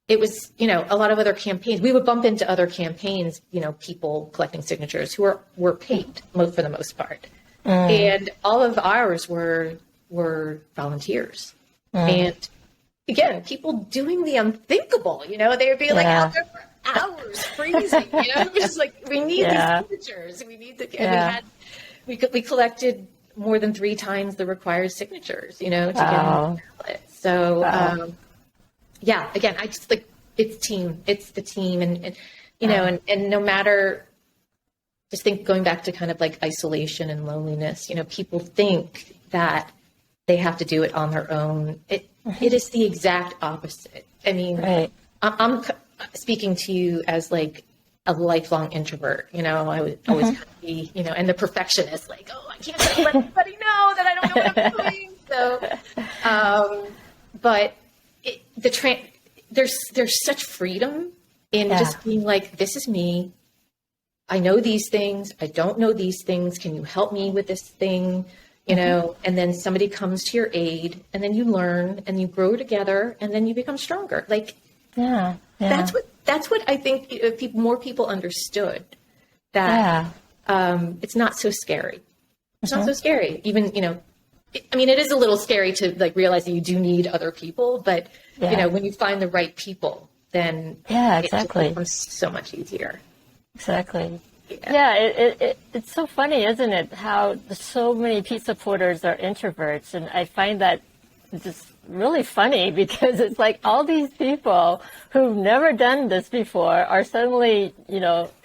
S2: it was, a lot of other campaigns. We would bump into other campaigns, people collecting signatures who were paid for the most part. And all of ours were volunteers. And again, people doing the unthinkable, they would be like out there for hours freezing, it was just like, we need these signatures. We need and we collected more than 3 times the required signatures, to get on the ballot. So, again, I just like, it's the team and no matter, just think going back to kind of like isolation and loneliness, people think that they have to do it on their own. It is the exact opposite. I mean, I'm speaking to you as like a lifelong introvert, I would always be, and the perfectionist, like, I can't let anybody know that I don't know what I'm doing. So, but there's such freedom in just being like, this is me. I know these things. I don't know these things. Can you help me with this thing? And then somebody comes to your aid and then you learn and you grow together and then you become stronger. Like, that's what I think more people understood, that it's not so scary. It's not so scary. Even, it is a little scary to like realize that you do need other people, but when you find the right people, then it just becomes so much easier.
S1: Exactly. It's so funny, isn't it? How so many Pete supporters are introverts, and I find that just really funny because it's like all these people who've never done this before are suddenly,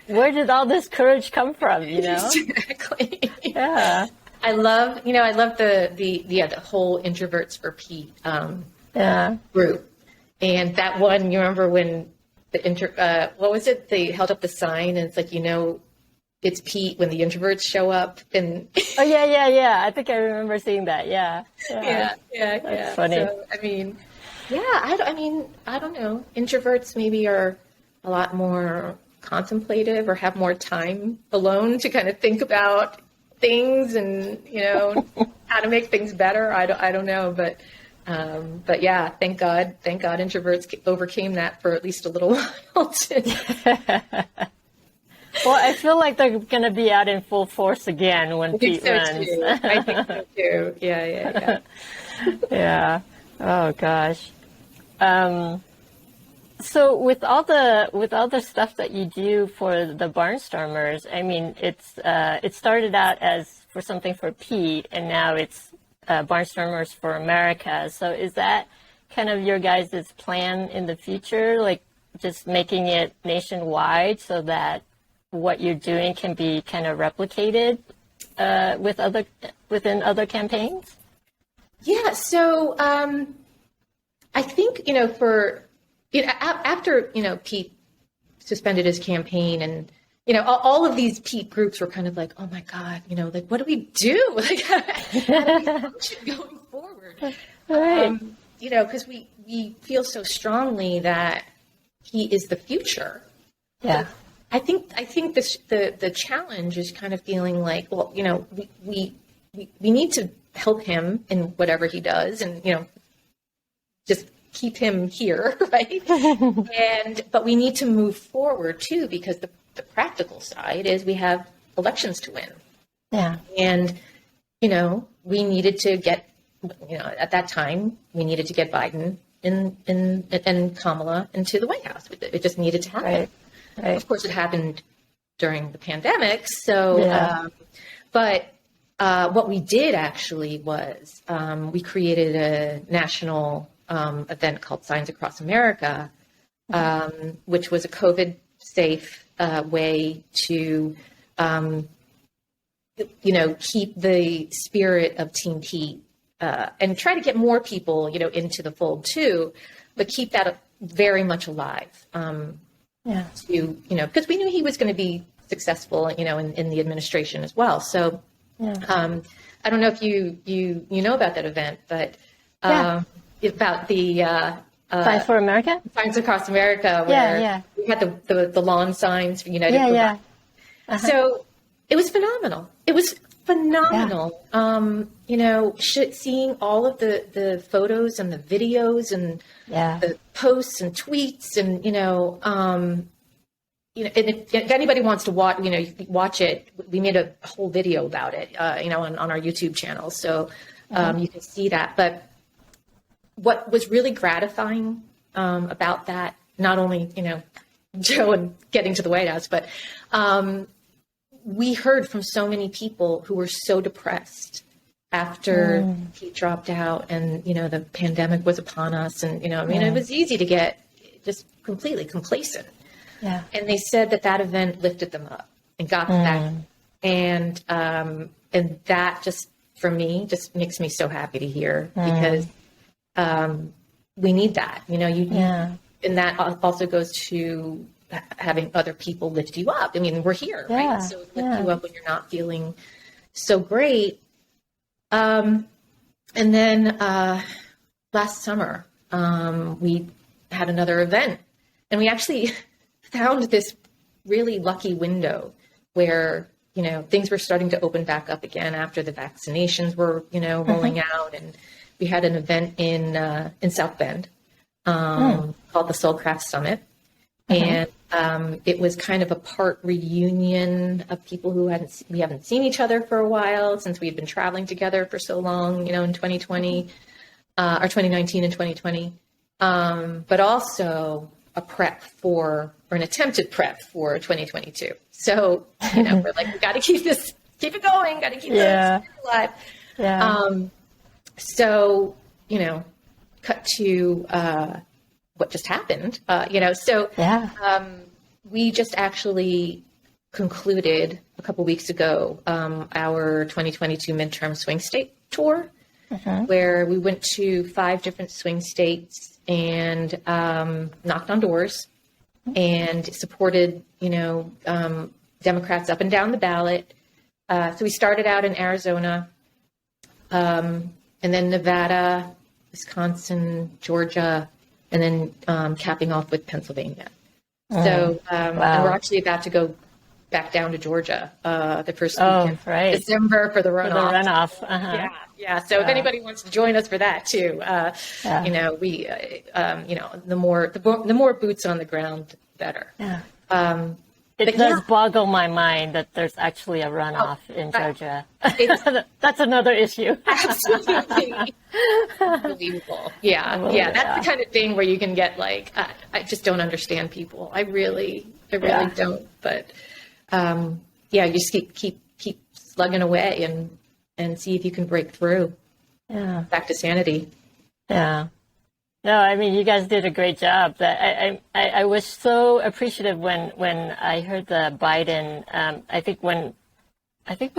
S1: where did all this courage come from?
S2: Exactly.
S1: Yeah.
S2: I love the whole Introverts for Pete group, and that one. You remember when what was it? They held up the sign, and it's like, it's Pete when the introverts show up, and
S1: I think I remember seeing that. Yeah.
S2: That's
S1: funny.
S2: So, I mean, I don't know. Introverts maybe are a lot more contemplative or have more time alone to kind of think about things and how to make things better. I don't know, but yeah, thank God introverts overcame that for at least a little while.
S1: Well, I feel like they're going to be out in full force again when Pete runs.
S2: I think so too. Yeah.
S1: Yeah. Oh gosh. So with all the stuff that you do for the Barnstormers, I mean, it started out as for something for Pete, and now it's Barnstormers for America. So is that kind of your guys' plan in the future? Like just making it nationwide so that what you're doing can be kind of replicated within other campaigns?
S2: Yeah. So I think, after, Pete suspended his campaign and, all of these Pete groups were kind of like, oh my God, like, what do we do? Like, how do we function going forward?
S1: Right.
S2: Because we feel so strongly that he is the future.
S1: Yeah.
S2: I think the challenge is kind of feeling like, well, we need to help him in whatever he does and, just keep him here, right? But we need to move forward too, because the practical side is we have elections to win.
S1: Yeah.
S2: And, we needed to get, at that time, we needed to get Biden and Kamala into the White House. It just needed to happen.
S1: Right. Right.
S2: Of course, it happened during the pandemic. So, but what we did actually was we created a national event called Signs Across America, which was a COVID-safe way to, keep the spirit of Team Pete and try to get more people, into the fold too, but keep that very much alive. Because we knew he was going to be successful, in the administration as well. So, I don't know if you know about that event, but about the
S1: Signs for America?
S2: Signs Across America, where we had the lawn signs for United. So it was phenomenal. It was phenomenal. Seeing all of the photos and the videos and the posts and tweets and, and if anybody wants to watch, you can watch it. We made a whole video about it, on our YouTube channel. So you can see that. But what was really gratifying about that, not only, Joe and getting to the White House, but we heard from so many people who were so depressed after he dropped out and, the pandemic was upon us. And, it was easy to get just completely complacent. Yeah. And they said that event lifted them up and got them back. And that just, for me, just makes me so happy to hear because we need that, and that also goes to having other people lift you up. I mean, we're here, right? So lift you up when you're not feeling so great. And then last summer, we had another event, and we actually found this really lucky window where, things were starting to open back up again after the vaccinations were, rolling out. And we had an event in South Bend called the Soulcraft Summit. And it was kind of a part reunion of people who we haven't seen each other for a while since we had been traveling together for so long, in 2020 or 2019 and 2020. But also a an attempted prep for 2022. So, we're like, we got to keep it going, got to keep it alive. So, cut to what just happened, we just actually concluded a couple weeks ago our 2022 midterm swing state tour, where we went to 5 different swing states and knocked on doors and supported, Democrats up and down the ballot. So we started out in Arizona, and then Nevada, Wisconsin, Georgia, and then capping off with Pennsylvania. So and we're actually about to go back down to Georgia the first weekend of December for the runoff. So if anybody wants to join us for that too, we the more boots on the ground, better.
S1: It does boggle my mind that there's actually a runoff in Georgia. That's another issue.
S2: Absolutely. Unbelievable. That's the kind of thing where you can get like, I just don't understand people. I really don't. But you just keep slugging away and see if you can break through. Back to sanity.
S1: Yeah. No, I mean, you guys did a great job. That I was so appreciative when I heard the Biden. I think when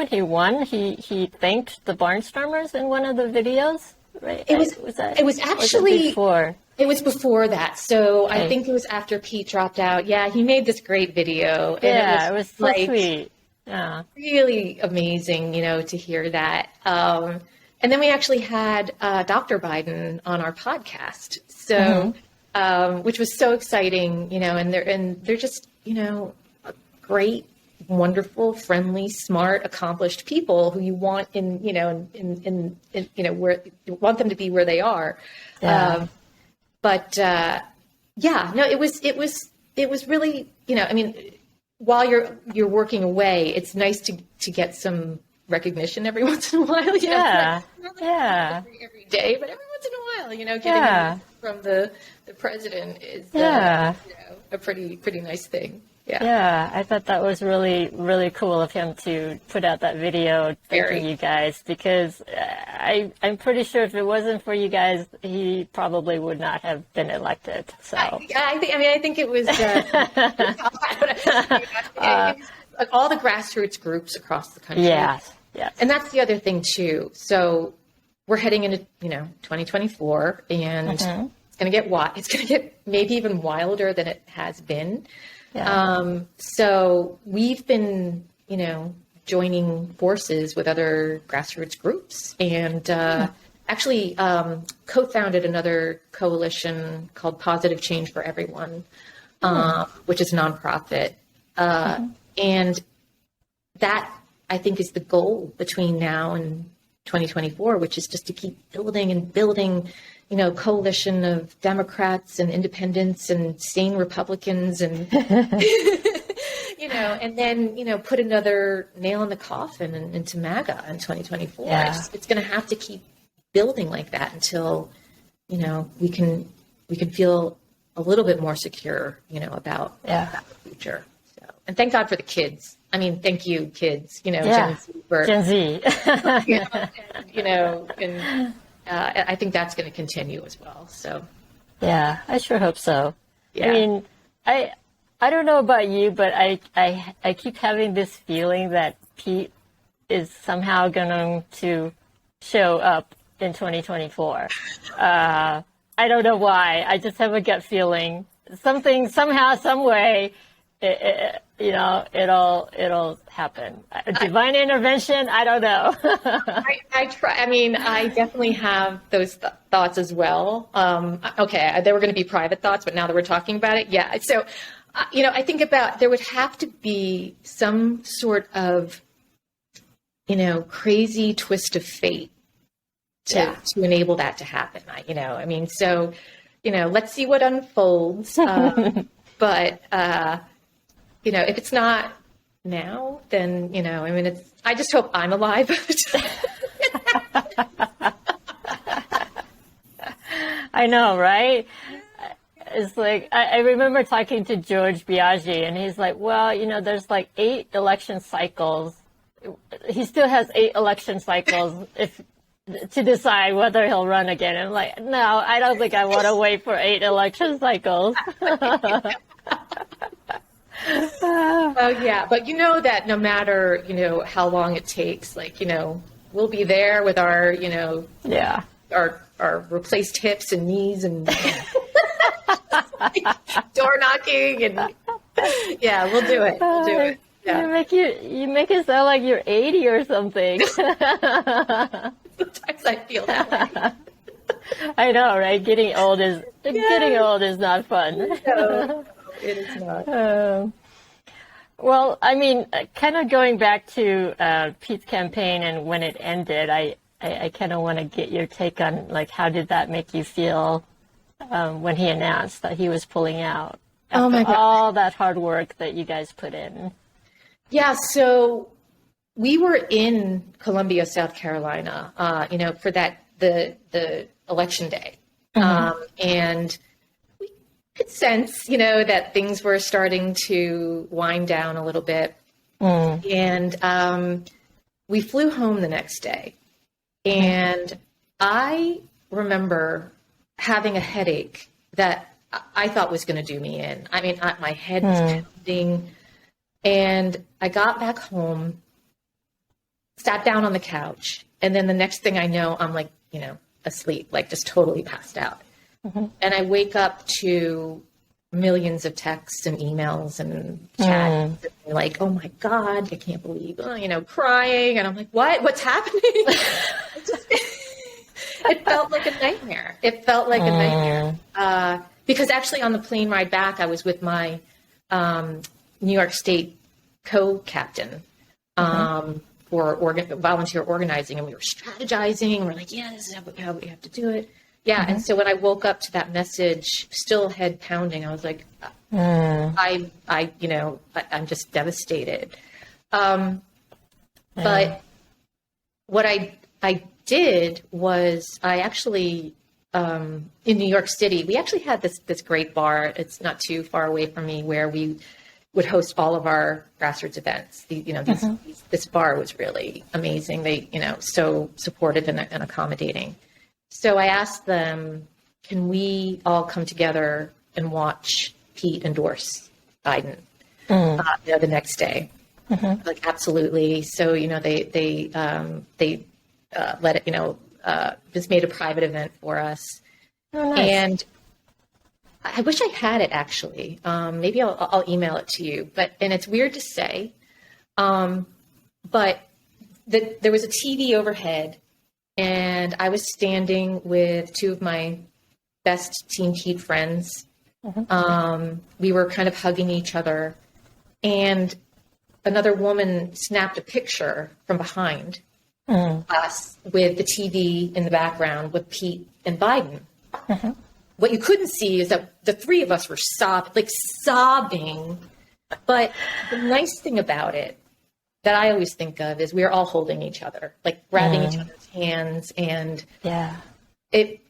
S1: he won, he thanked the Barnstormers in one of the videos, right?
S2: It was
S1: Was it
S2: actually,
S1: before?
S2: it was before that. So I
S1: Okay.
S2: think it was after Pete dropped out. Yeah, he made this great video, and
S1: Yeah, it was so
S2: like
S1: sweet. Yeah.
S2: really amazing, to hear that. And then we actually had Dr. Biden on our podcast, so which was so exciting, and they're just, great, wonderful, friendly, smart, accomplished people who you want where you want them to be where they are.
S1: Yeah.
S2: But yeah, no, it was really, I mean, while you're working away, it's nice to get some recognition every once in a while.
S1: Yeah.
S2: Not like
S1: Yeah.
S2: every day, but every once in a while, getting
S1: Yeah.
S2: it from the president is
S1: Yeah.
S2: a pretty nice thing. Yeah.
S1: Yeah, I thought that was really, really cool of him to put out that video thanking
S2: Very.
S1: you guys because I'm pretty sure if it wasn't for you guys, he probably would not have been elected. So
S2: I think it was all the grassroots groups across the country.
S1: yes, yes,
S2: And that's the other thing too. So we're heading into 2024, and it's going to get It's going to get maybe even wilder than it has been.
S1: yeah,
S2: So we've been joining forces with other grassroots groups, and actually co-founded another coalition called Positive Change for Everyone, which is a nonprofit, and that I think is the goal between now and 2024, which is just to keep building and building, coalition of Democrats and independents and sane Republicans and, and then, put another nail in the coffin into MAGA in 2024.
S1: Yeah.
S2: It's going to have to keep building like that until, we can feel a little bit more secure, about
S1: yeah.
S2: the future. So, and thank God for the kids. I mean, thank you, kids.
S1: Yeah.
S2: Gen Z for
S1: Gen Z.
S2: and I think that's going to continue as well. So,
S1: Yeah, I sure hope so.
S2: yeah.
S1: I mean, I don't know about you, but I keep having this feeling that Pete is somehow going to show up in 2024. I don't know why. I just have a gut feeling. Something, somehow, some way, it'll happen. Divine intervention, I don't know.
S2: I try. I mean, I definitely have those thoughts as well. Okay, they were going to be private thoughts, but now that we're talking about it, yeah. So, I think about there would have to be some sort of, crazy twist of fate to enable that to happen. I mean, so, let's see what unfolds. But if it's not now, then I mean, I just hope I'm alive.
S1: I know, right? It's like I remember talking to George Biaggi, and he's like, well, there's like 8 election cycles. He still has 8 election cycles to decide whether he'll run again. I'm like, no, I don't think I want to wait for 8 election cycles.
S2: Oh yeah, but that no matter how long it takes, like we'll be there with our
S1: Yeah.
S2: our replaced hips and knees and door knocking and yeah, we'll do it. We'll do it. Yeah.
S1: You make it sound like you're 80 or something.
S2: Sometimes I feel that way.
S1: I know, right? Getting old is not fun.
S2: No, it is not.
S1: Well, I mean, kind of going back to Pete's campaign and when it ended, I kind of want to get your take on, like, how did that make you feel when he announced that he was pulling out
S2: Oh my
S1: after
S2: God.
S1: all that hard work that you guys put in?
S2: Yeah, so we were in Columbia, South Carolina, for the election day, and we could sense, that things were starting to wind down a little bit, and we flew home the next day, and I remember having a headache that I thought was going to do me in. I mean, my head was pounding, and I got back home, sat down on the couch, and then the next thing I know, I'm like, asleep, like just totally passed out. And I wake up to millions of texts and emails and chats, and like, oh my God, I can't believe, crying. And I'm like, what's happening? It felt like a nightmare. Because actually on the plane ride back, I was with my New York State co-captain for volunteer organizing, and we were strategizing. And we're like, yeah, this is how we have to do it. Yeah. And so when I woke up to that message, still head pounding, I was like, I'm just devastated. But what I did was I actually, in New York City, we actually had this great bar. It's not too far away from me, where we would host all of our grassroots events. This bar was really amazing. They, so supportive and accommodating. So I asked them, can we all come together and watch Pete endorse Biden the next day? Like, absolutely. So, they let it, just made a private event for us.
S1: Oh, nice.
S2: And I wish I had it, actually. Maybe I'll email it to you. And it's weird to say, but there was a TV overhead, and I was standing with two of my best Team Pete friends. We were kind of hugging each other, and another woman snapped a picture from behind us with the TV in the background with Pete and Biden. What you couldn't see is that the three of us were sobbing. But the nice thing about it that I always think of is we're all holding each other, like grabbing each other's hands. And it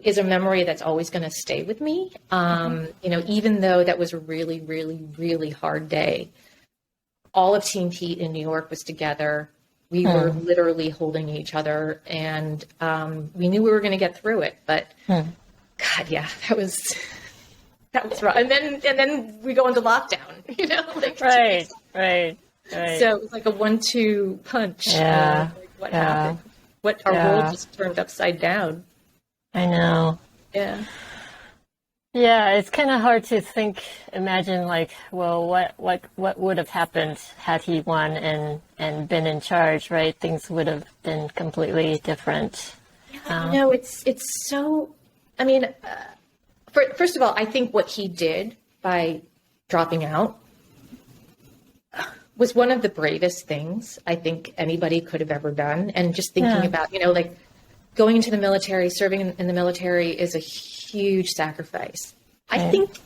S2: is a memory that's always going to stay with me. Even though that was a really, really, really hard day, all of Team Pete in New York was together. We were literally holding each other, and we knew we were going to get through it. But God, yeah, that was rough. And then we go into lockdown. Right. So it was like a 1-2 punch. What happened? Our world just turned upside down.
S1: I know.
S2: Yeah.
S1: Yeah, it's kind of hard to imagine like, well, what would have happened had he won and been in charge, right? Things would have been completely different.
S2: It's so, I mean, first of all, I think what he did by dropping out was one of the bravest things I think anybody could have ever done. And just thinking about, like going into the military, serving in the military is a huge sacrifice. I think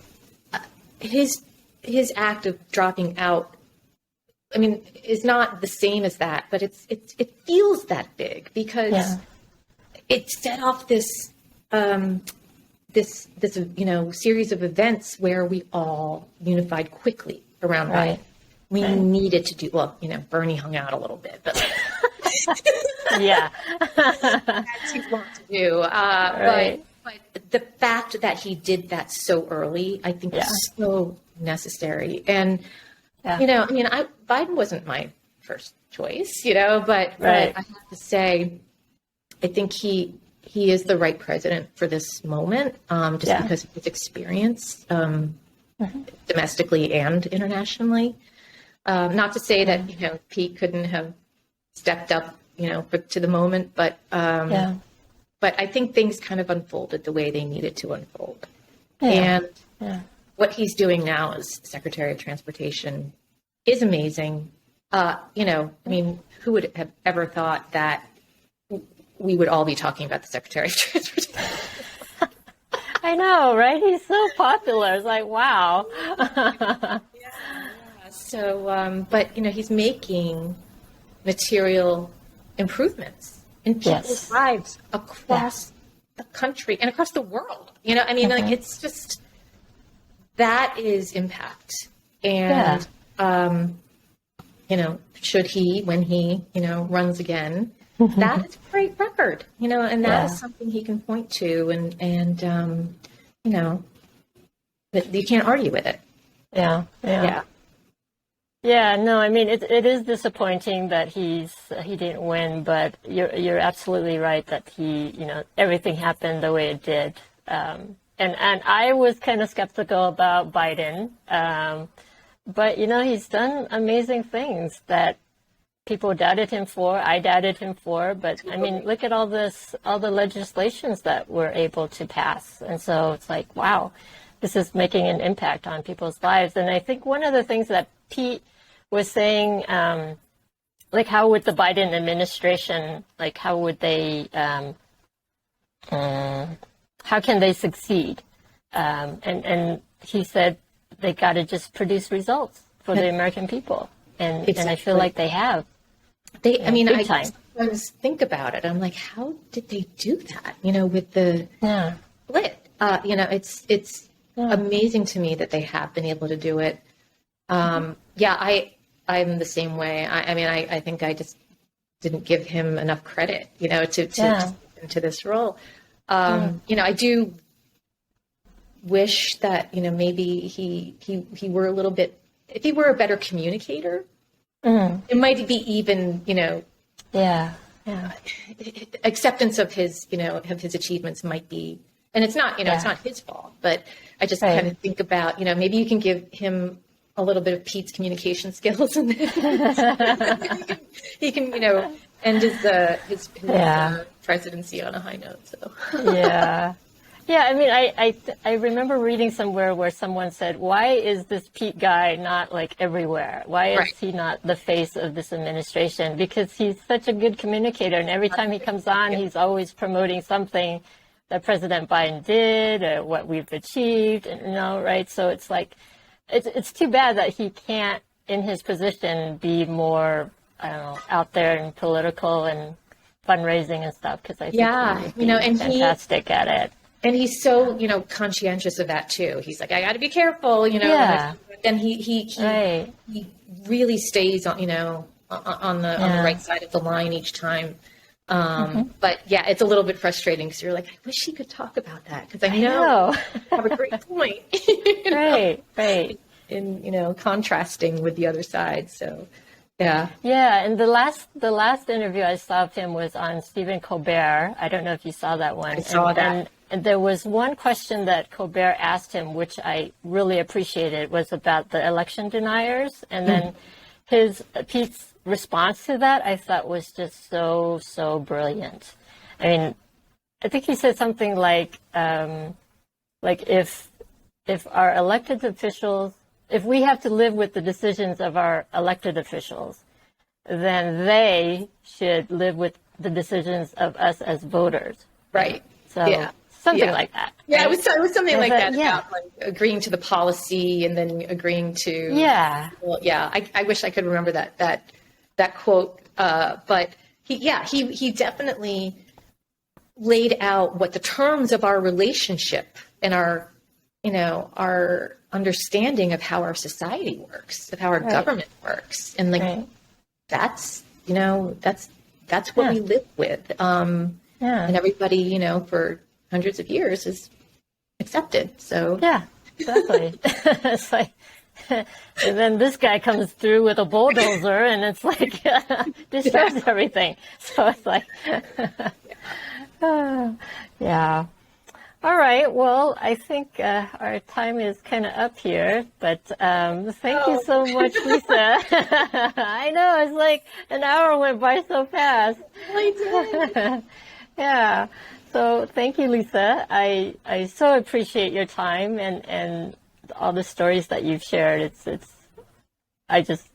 S2: his act of dropping out, I mean, is not the same as that, but it feels that big because it set off this series of events where we all unified quickly around Biden. We needed to do, Bernie hung out a little bit, but that's too long to do. But the fact that he did that so early, I think is so necessary. And, Biden wasn't my first choice, but I have to say, I think he is the right president for this moment, because of his experience domestically and internationally. Not to say that, Pete couldn't have stepped up, to the moment, but I think things kind of unfolded the way they needed to unfold. And what he's doing now as Secretary of Transportation is amazing. Who would have ever thought that we would all be talking about the Secretary of Transportation?
S1: I know, right? He's so popular. It's like, wow.
S2: So, but, he's making material improvements in people's lives across the country and across the world. Like, it's just, that is impact. And, should he, when he, runs again, that is a great record, and that
S1: Yeah.
S2: is something he can point to, and that you can't argue with it.
S1: Yeah. Yeah.
S2: Yeah.
S1: Yeah, no, I mean it is disappointing that he didn't win, but you're absolutely right that everything happened the way it did. And I was kind of skeptical about Biden, but he's done amazing things that people doubted him for. I doubted him for, but I mean, look at all the legislations that we're able to pass, and so it's like, wow, this is making an impact on people's lives. And I think one of the things that Pete was saying, like, how would the Biden administration, like, how would they, how can they succeed? And he said they got to just produce results for the American people, and I feel like they have.
S2: I mean,
S1: big
S2: I
S1: time.
S2: sometimes think about it. I'm like, how did they do that? With the split. It's amazing to me that they have been able to do it. I'm the same way. I think I just didn't give him enough credit, to step into this role. I do wish that, maybe he were a little bit, if he were a better communicator, it might be even, acceptance of his, of his achievements might be, and it's not, it's not his fault, but I just kind of think about, maybe you can give him a little bit of Pete's communication skills, and then he can, end his presidency on a high note. So
S1: Yeah, I mean, I remember reading somewhere where someone said, why is this Pete guy not like everywhere? Why is he not the face of this administration? Because he's such a good communicator, and every time he comes on, he's always promoting something that President Biden did or what we've achieved, right? So it's like, it's too bad that he can't, in his position, be more, I don't know, out there and political and fundraising and stuff, because I think he would be fantastic at it.
S2: And he's so, conscientious of that too. He's like, I got to be careful, and he really stays on, on the right side of the line each time. But yeah, it's a little bit frustrating because you're like, I wish he could talk about that, because I know you have a great point.
S1: Right.
S2: In, contrasting with the other side. So, yeah.
S1: Yeah, and the last interview I saw of him was on Stephen Colbert. I don't know if you saw that one.
S2: I saw that.
S1: And there was one question that Colbert asked him, which I really appreciated, was about the election deniers. And then Pete's response to that, I thought, was just so brilliant. I mean, I think he said something like if our elected officials, if we have to live with the decisions of our elected officials, then they should live with the decisions of us as voters.
S2: Right.
S1: So something like that.
S2: Yeah, right? it was something like that about like agreeing to the policy and then agreeing to.
S1: Yeah.
S2: Well, I wish I could remember that quote. But he definitely laid out what the terms of our relationship and our understanding of how our society works, of how our government works, and like that's what we live with, and everybody for hundreds of years has accepted. So
S1: exactly. It's like, and then this guy comes through with a bulldozer, and it's like destroys everything. So it's like, All right. Well, I think our time is kind of up here, but thank you so much, Lisa. I know, it's like an hour went by so fast. Yeah. So thank you, Lisa. I so appreciate your time and all the stories that you've shared. I just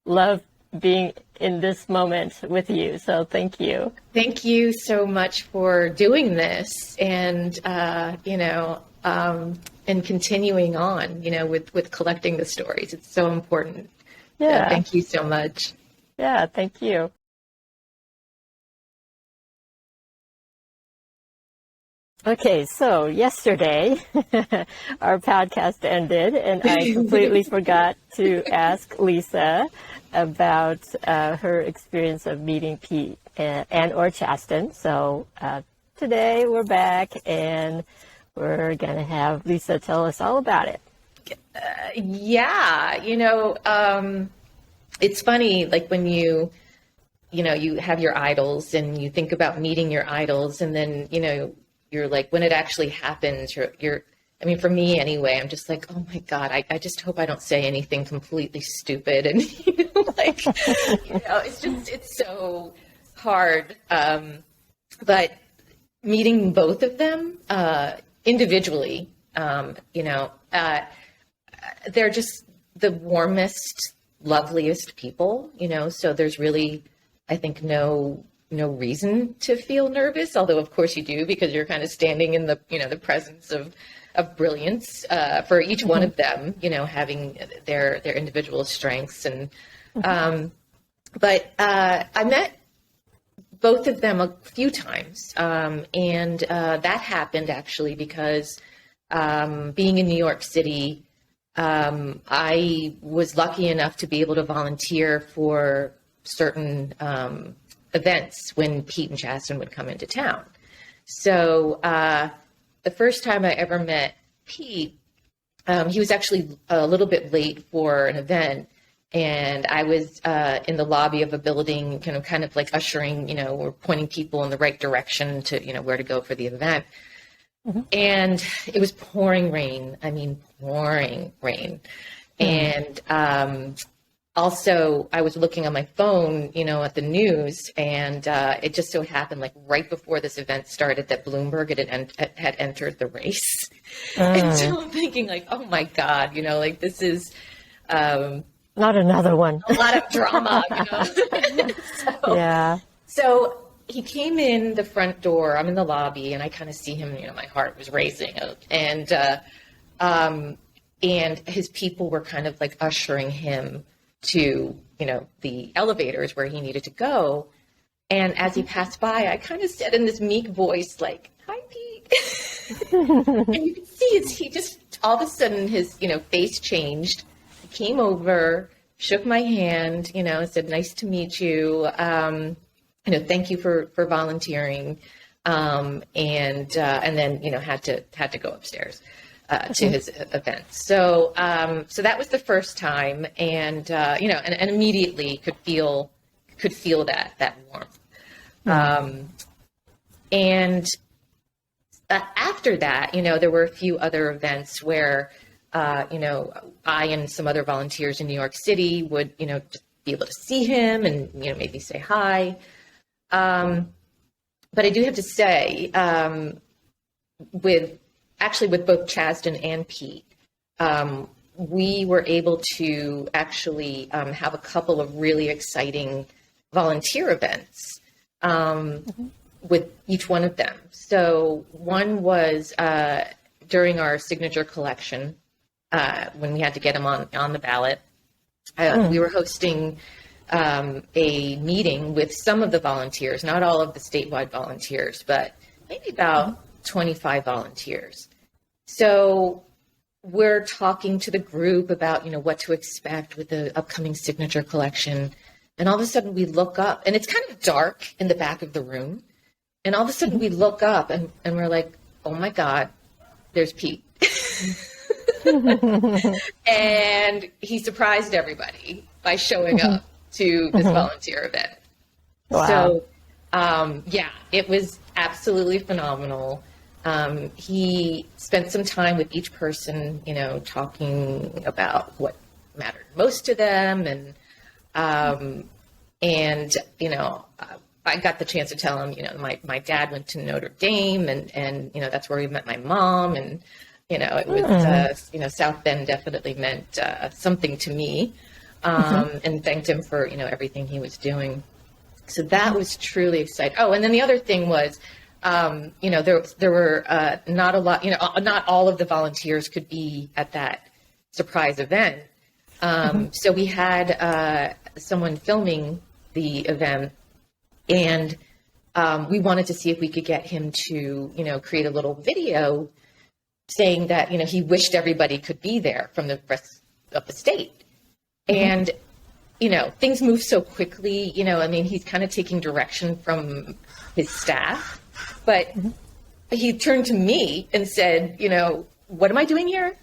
S1: love being in this moment with you. So thank you.
S2: Thank you so much for doing this and, and continuing on, with collecting the stories. It's so important.
S1: Yeah.
S2: So thank you so much.
S1: Yeah. Thank you. Okay, so yesterday our podcast ended, and I completely forgot to ask Lisa about her experience of meeting Pete and or Chasten. So today we're back, and we're going to have Lisa tell us all about it.
S2: Yeah, it's funny, like when you have your idols and you think about meeting your idols, and then, you're like, when it actually happens, I mean, for me anyway, I'm just like, oh my God, I just hope I don't say anything completely stupid. And, it's so hard. But meeting both of them individually, they're just the warmest, loveliest people, so there's really, I think, no reason to feel nervous, although of course you do, because you're kind of standing in the, the presence of brilliance for each one of them, having their individual strengths. And but I met both of them a few times, and that happened actually because being in New York City, I was lucky enough to be able to volunteer for certain events when Pete and Chasten would come into town. So the first time I ever met Pete, he was actually a little bit late for an event, and I was in the lobby of a building, kind of like ushering, or pointing people in the right direction to, where to go for the event. Mm-hmm. And it was pouring rain. I mean, pouring rain. Mm-hmm. And also, I was looking on my phone, at the news, and it just so happened, like right before this event started, that Bloomberg had entered the race. And so I'm thinking, like, oh my God, like this is
S1: not another one.
S2: A lot of drama,
S1: Yeah.
S2: So he came in the front door. I'm in the lobby, and I kind of see him. My heart was racing, and his people were kind of like ushering him to, the elevators where he needed to go. And as he passed by, I kind of said in this meek voice, like, "Hi, Pete." And you could see he just, all of a sudden, his, face changed. He came over, shook my hand, said, "Nice to meet you. Thank you for volunteering." And then, had to go upstairs. To his event. So that was the first time, and and immediately could feel that warmth. And after that, there were a few other events where I and some other volunteers in New York City would just be able to see him and maybe say hi. But I do have to say, with both Chasten and Pete, we were able to actually have a couple of really exciting volunteer events with each one of them. So one was during our signature collection, when we had to get them on the ballot. We were hosting a meeting with some of the volunteers, not all of the statewide volunteers, but maybe about 25 volunteers. So we're talking to the group about, what to expect with the upcoming signature collection. And all of a sudden we look up, and it's kind of dark in the back of the room. And all of a sudden we look up and we're like, oh my God, there's Pete. And he surprised everybody by showing up to this volunteer event. Wow. So, it was absolutely phenomenal. He spent some time with each person, talking about what mattered most to them. And I got the chance to tell him, my dad went to Notre Dame, and that's where we met my mom. And, it was, South Bend definitely meant something to me, and thanked him for, everything he was doing. So that was truly exciting. Oh, and then the other thing was, there were not a lot, not all of the volunteers could be at that surprise event. So we had someone filming the event, and we wanted to see if we could get him to, create a little video saying that, he wished everybody could be there from the rest of the state. And, things move so quickly, he's kind of taking direction from his staff, but he turned to me and said, what am I doing here?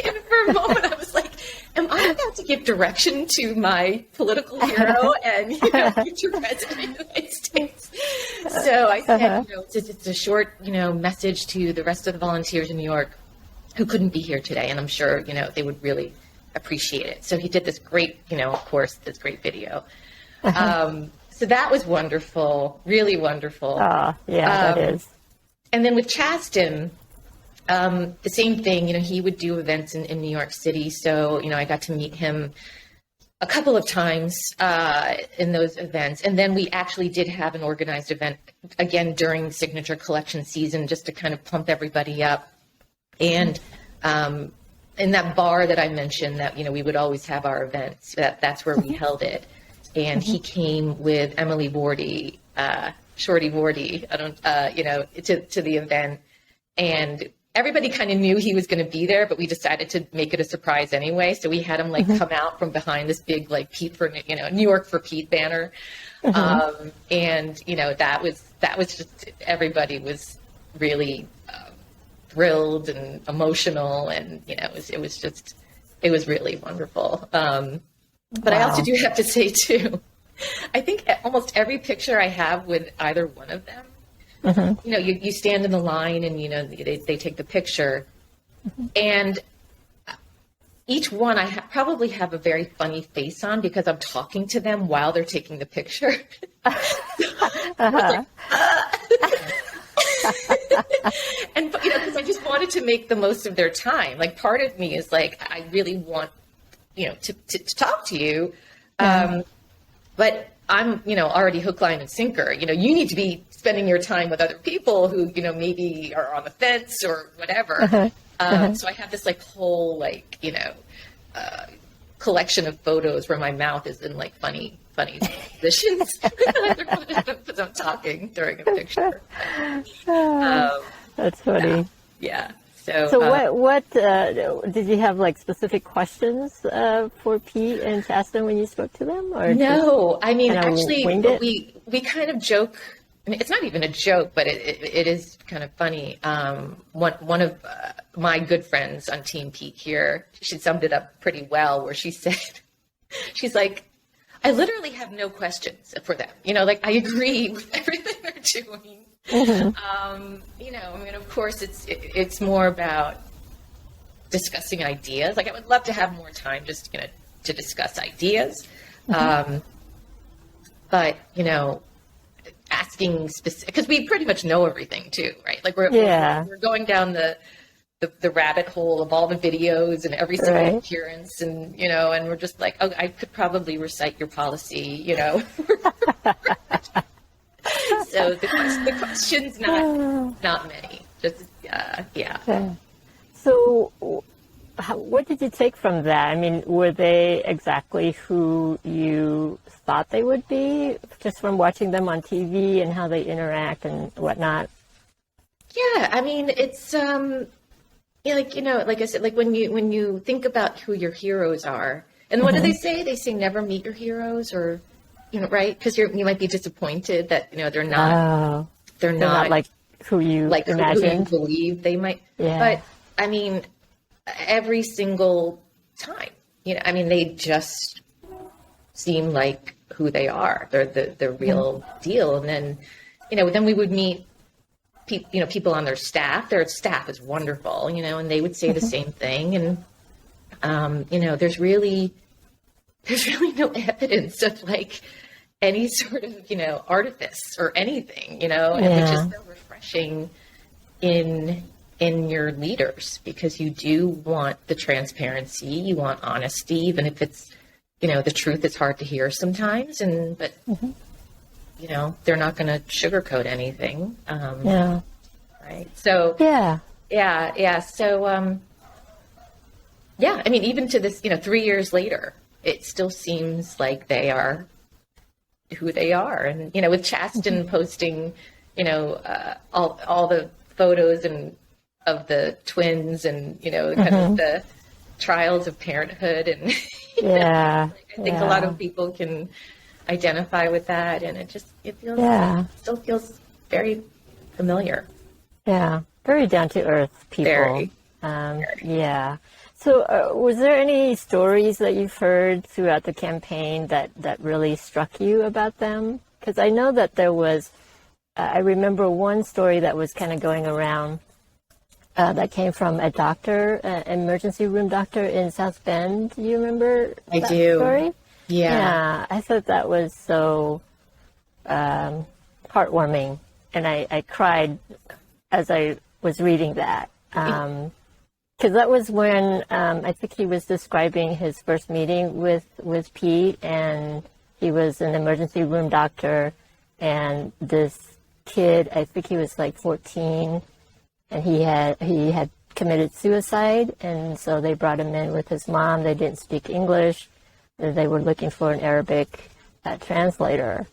S2: And for a moment, I was like, am I about to give direction to my political hero and, future president of the United States? So I said, it's a short, message to the rest of the volunteers in New York who couldn't be here today. And I'm sure, they would really appreciate it. So he did this great, of course, this great video. So that was wonderful, really wonderful.
S1: Yeah, that is.
S2: And then with Chasten, the same thing, he would do events in New York City. So, I got to meet him a couple of times in those events. And then we actually did have an organized event again during signature collection season, just to kind of pump everybody up. And in that bar that I mentioned that, we would always have our events, that's where we held it. And he came with Emily Vorty, Shorty Vorty, to the event. And everybody kind of knew he was going to be there, but we decided to make it a surprise anyway. So we had him come out from behind this big Pete for New York for Pete banner, and that was just, everybody was really thrilled and emotional, and it was really wonderful. But I also do have to say too, I think almost every picture I have with either one of them. You stand in the line and, they take the picture, and each one I probably have a very funny face on because I'm talking to them while they're taking the picture. And, because I just wanted to make the most of their time. Part of me is I really want, to talk to you. But I'm, already hook, line, and sinker. You need to be spending your time with other people who, maybe are on the fence or whatever. So I have this whole, collection of photos where my mouth is in funny positions because I'm talking during a picture.
S1: That's funny.
S2: Yeah.
S1: So what did you have specific questions for Pete and Chasten when you spoke to them? Or
S2: no, actually we kind of joke. It's not even a joke, but it is kind of funny. One of my good friends on Team Pete here, she summed it up pretty well, where she said, she's like, I literally have no questions for them. I agree with everything they're doing. Of course, it's more about discussing ideas. I would love to have more time just to discuss ideas. But asking specific, because we pretty much know everything too, right? We're going down the rabbit hole of all the videos and every single appearance, and and we're just oh, I could probably recite your policy, So the questions, not many, just yeah.
S1: So what did you take from that? Were they exactly who you thought they would be, just from watching them on TV and how they interact and whatnot?
S2: Yeah, it's like I said, when you think about who your heroes are, and what do they say? They say never meet your heroes, or right? Because you might be disappointed that they're not
S1: like who you imagined,
S2: who you believe they might.
S1: Yeah.
S2: But every single time, they just seem like who they are. They're the real deal. And then, then we would meet people on their staff. Their staff is wonderful, and they would say the same thing. And, there's really no evidence of any sort of, artifice or anything, and which is so refreshing in your leaders, because you do want the transparency, you want honesty, even if it's, the truth is hard to hear sometimes, but they're not going to sugarcoat anything. Right. So, yeah. So, even to this, 3 years later, it still seems like they are who they are. And, with Chasten posting, all the photos of the twins and, kind of the trials of parenthood. And
S1: Yeah.
S2: I think a lot of people can identify with that. And it still feels very familiar.
S1: Yeah. Very down to earth people.
S2: Very.
S1: Yeah. So was there any stories that you've heard throughout the campaign that really struck you about them? Because I know that there was, I remember one story that was kind of going around that came from a doctor, an emergency room doctor in South Bend. Do you remember that story? Yeah. I thought that was so heartwarming. And I cried as I was reading that. Because that was when I think he was describing his first meeting with Pete, and he was an emergency room doctor, and this kid, I think he was like 14, and he had committed suicide, and so they brought him in with his mom. They didn't speak English. They were looking for an Arabic translator,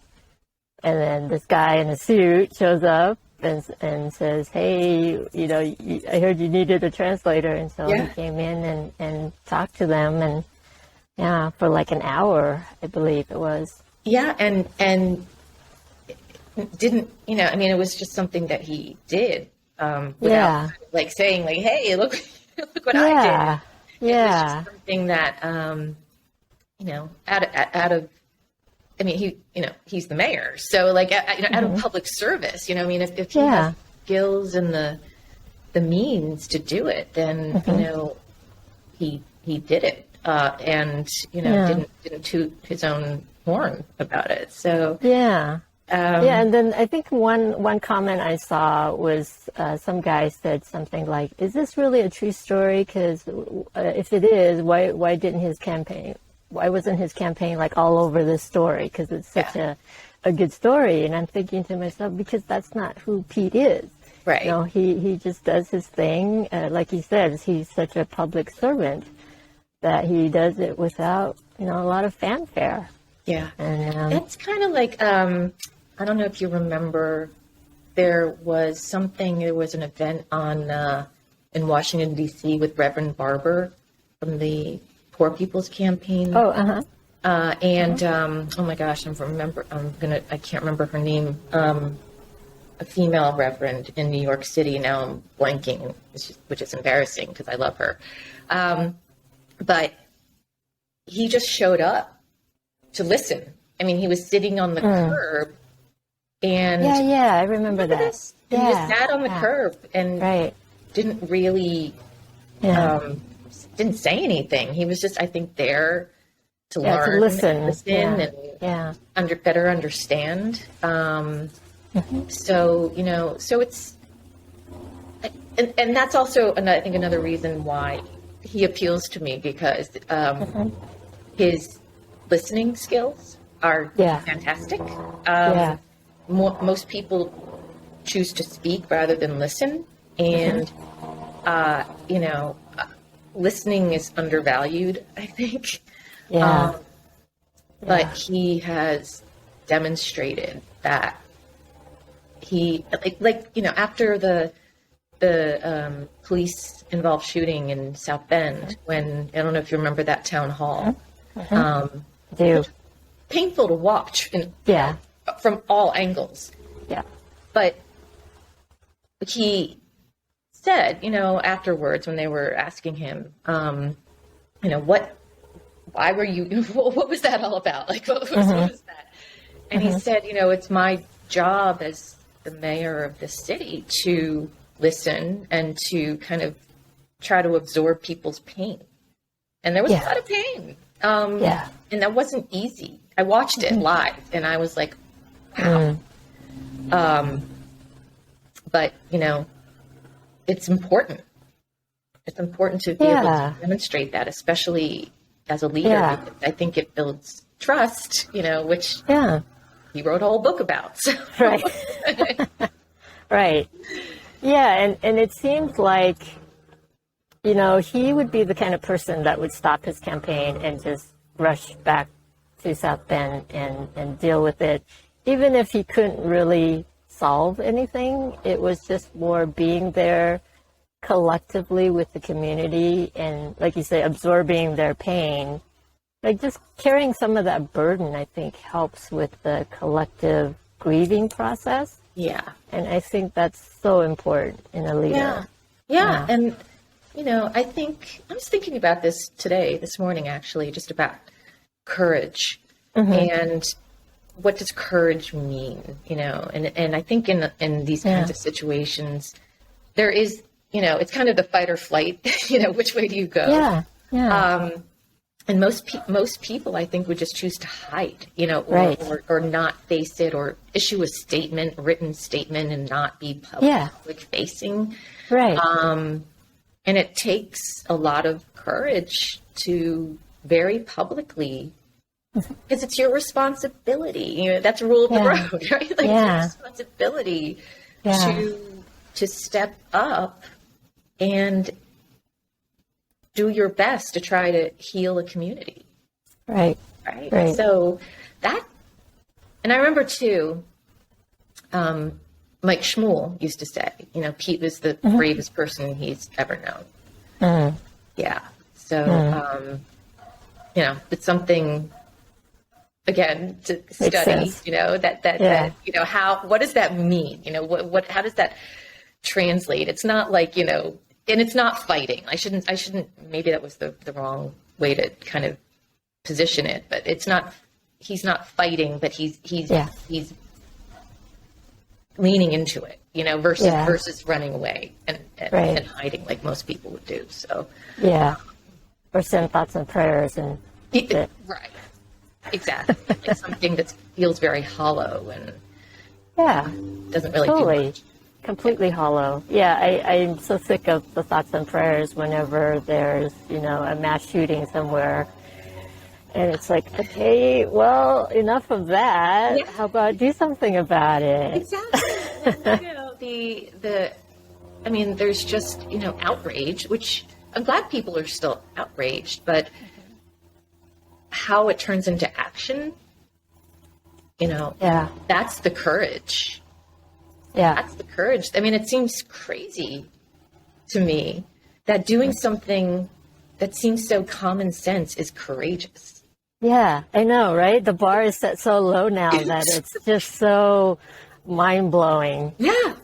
S1: and then this guy in a suit shows up and says, hey, I heard you needed a translator. And so he came in and talked to them, and for like an hour, I believe it was. Yeah.
S2: And didn't, it was just something that he did without like saying like, hey, look what I did. It was just something that, out of, he's the mayor. So like, out of public service, if he has skills and the means to do it, then, he did it, and, didn't toot his own horn about it. So, and then I think one comment I saw was some guy said something like, is this really a true story? Because if it is, why wasn't his campaign like all over this story? Because it's such a good story. And I'm thinking to myself, because that's not who Pete is. Right. He just does his thing. Like he says, he's such a public servant that he does it without, a lot of fanfare. Yeah. And it's kind of like, I don't know if you remember, there was an event in Washington, D.C. with Reverend Barber from the Poor People's Campaign. Oh, oh my gosh, I can't remember her name. A female reverend in New York City. Now I'm blanking, which is embarrassing because I love her. But he just showed up to listen. He was sitting on the curb, and
S1: I remember that.
S2: He just sat on the curb and didn't really. Didn't say anything. He was just, I think, there to learn,
S1: to listen,
S2: and better understand. So so it's, and that's also, I think, another reason why he appeals to me, because his listening skills are fantastic. Most people choose to speak rather than listen, and listening is undervalued, I think. But he has demonstrated that he, after the police involved shooting in South Bend, when, I don't know if you remember that town hall. Painful to watch from all angles. But he said, afterwards, when they were asking him, why were you, what was that all about? Like, what was that? And he said, it's my job as the mayor of the city to listen and to kind of try to absorb people's pain. And there was a lot of pain. And that wasn't easy. I watched it live, and I was like, wow. But, it's important. It's important to be able to demonstrate that, especially as a leader. Because I think it builds trust, which he wrote a whole book about. So.
S1: Right. Right. Yeah, and it seems like, he would be the kind of person that would stop his campaign and just rush back to South Bend and deal with it. Even if he couldn't really solve anything, it was just more being there collectively with the community and, like you say, absorbing their pain. Like just carrying some of that burden, I think, helps with the collective grieving process.
S2: Yeah.
S1: And I think that's so important in a leader.
S2: Yeah. And, I think, I was thinking about this morning, actually, just about courage. And what does courage mean, and I think in these kinds of situations, there is, it's kind of the fight or flight, which way do you go? And most people, I think, would just choose to hide, or not face it, or issue a written statement, and not be public facing.
S1: Right.
S2: And it takes a lot of courage to very publicly, because it's your responsibility. That's a rule of the road, right? Like it's your responsibility to step up and do your best to try to heal a community.
S1: Right.
S2: So that, and I remember too, Mike Schmuel used to say, Pete was the bravest person he's ever known. Yeah. So, it's something, again, to study, what does that mean? How does that translate? It's not like, and it's not fighting. I shouldn't, maybe that was the wrong way to kind of position it, but he's not fighting, but he's leaning into it, versus running away and hiding like most people would do. So, or send thoughts and prayers and right. Exactly. It's something that feels very hollow and doesn't really do much. Completely hollow. Yeah, I'm so sick of the thoughts and prayers whenever there's, a mass shooting somewhere. And it's like, okay, well, enough of that. Yeah. How about do something about it? Exactly. There's just, outrage, which I'm glad people are still outraged, but how it turns into action, that's the courage. Yeah. That's the courage. It seems crazy to me that doing something that seems so common sense is courageous. Yeah, I know, right? The bar is set so low now that it's just so mind-blowing. Yeah.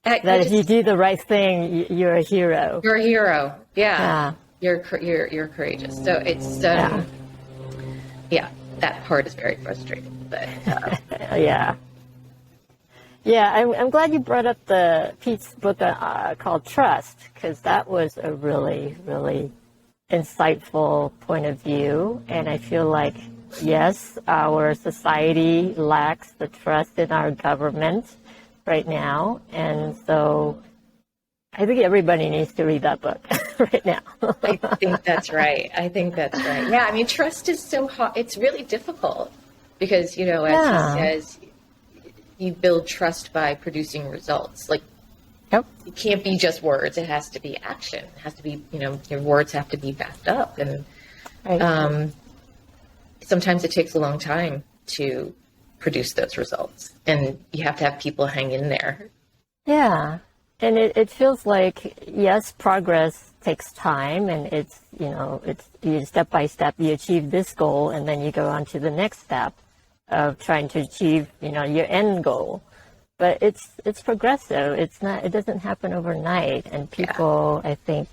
S2: That if you do the right thing, you're a hero. You're a hero. Yeah. You're courageous. So it's, that part is very frustrating. But Yeah, I'm glad you brought up Pete's book called Trust, because that was a really, really insightful point of view. And I feel like, yes, our society lacks the trust in our government right now. And so I think everybody needs to read that book right now. I think that's right. Yeah, trust is so hard. It's really difficult because, as he says, you build trust by producing results. Like, it can't be just words. It has to be action. It has to be, your words have to be backed up. And sometimes it takes a long time to produce those results. And you have to have people hang in there. Yeah. And it feels like, yes, progress takes time. And it's you step by step, you achieve this goal, and then you go on to the next step of trying to achieve, your end goal. But it's progressive. It doesn't happen overnight. And people, I think,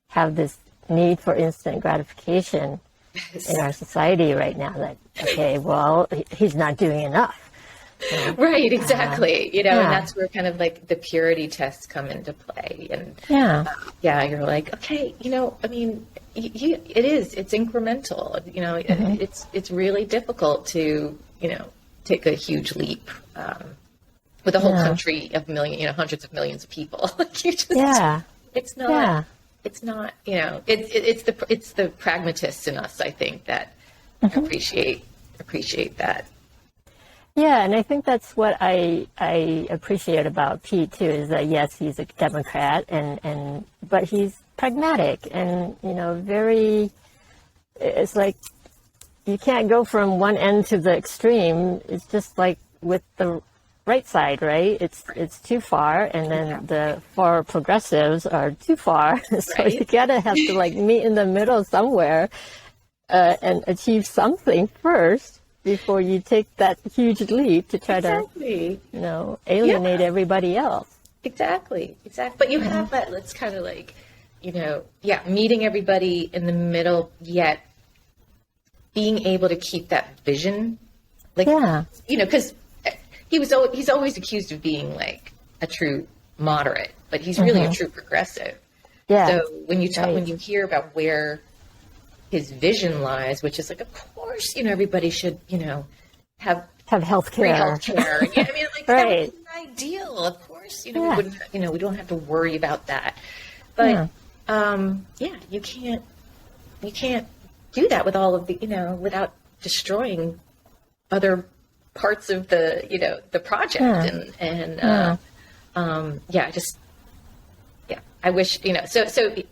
S2: have this need for instant gratification in our society right now that, okay, well, he's not doing enough. Right, exactly. And that's where kind of like the purity tests come into play. And you're like, okay, it's incremental. It's really difficult to, take a huge leap with a whole country of hundreds of millions of people. Like you just, it's not, it's the pragmatists in us, I think, that appreciate that. Yeah, and I think that's what I appreciate about Pete too, is that yes, he's a Democrat but he's pragmatic and very. It's like
S1: you can't go from one end to the extreme. It's just like with the right side, right? It's too far, and then the far progressives are too far. So you gotta have to like meet in the middle somewhere, and achieve something first before you take that huge leap to try to, alienate everybody else.
S2: Exactly. But you have that, let's kind of like, meeting everybody in the middle, yet being able to keep that vision. Like, because he's always accused of being like a true moderate, but he's really a true progressive. Yeah. So when you hear about where his vision lies, which is like, of course, everybody should, have health care. Yeah, I mean, like that would be ideal. Of course, we wouldn't, we don't have to worry about that. But you can't do that with all of the, without destroying other parts of the, the project. I wish, so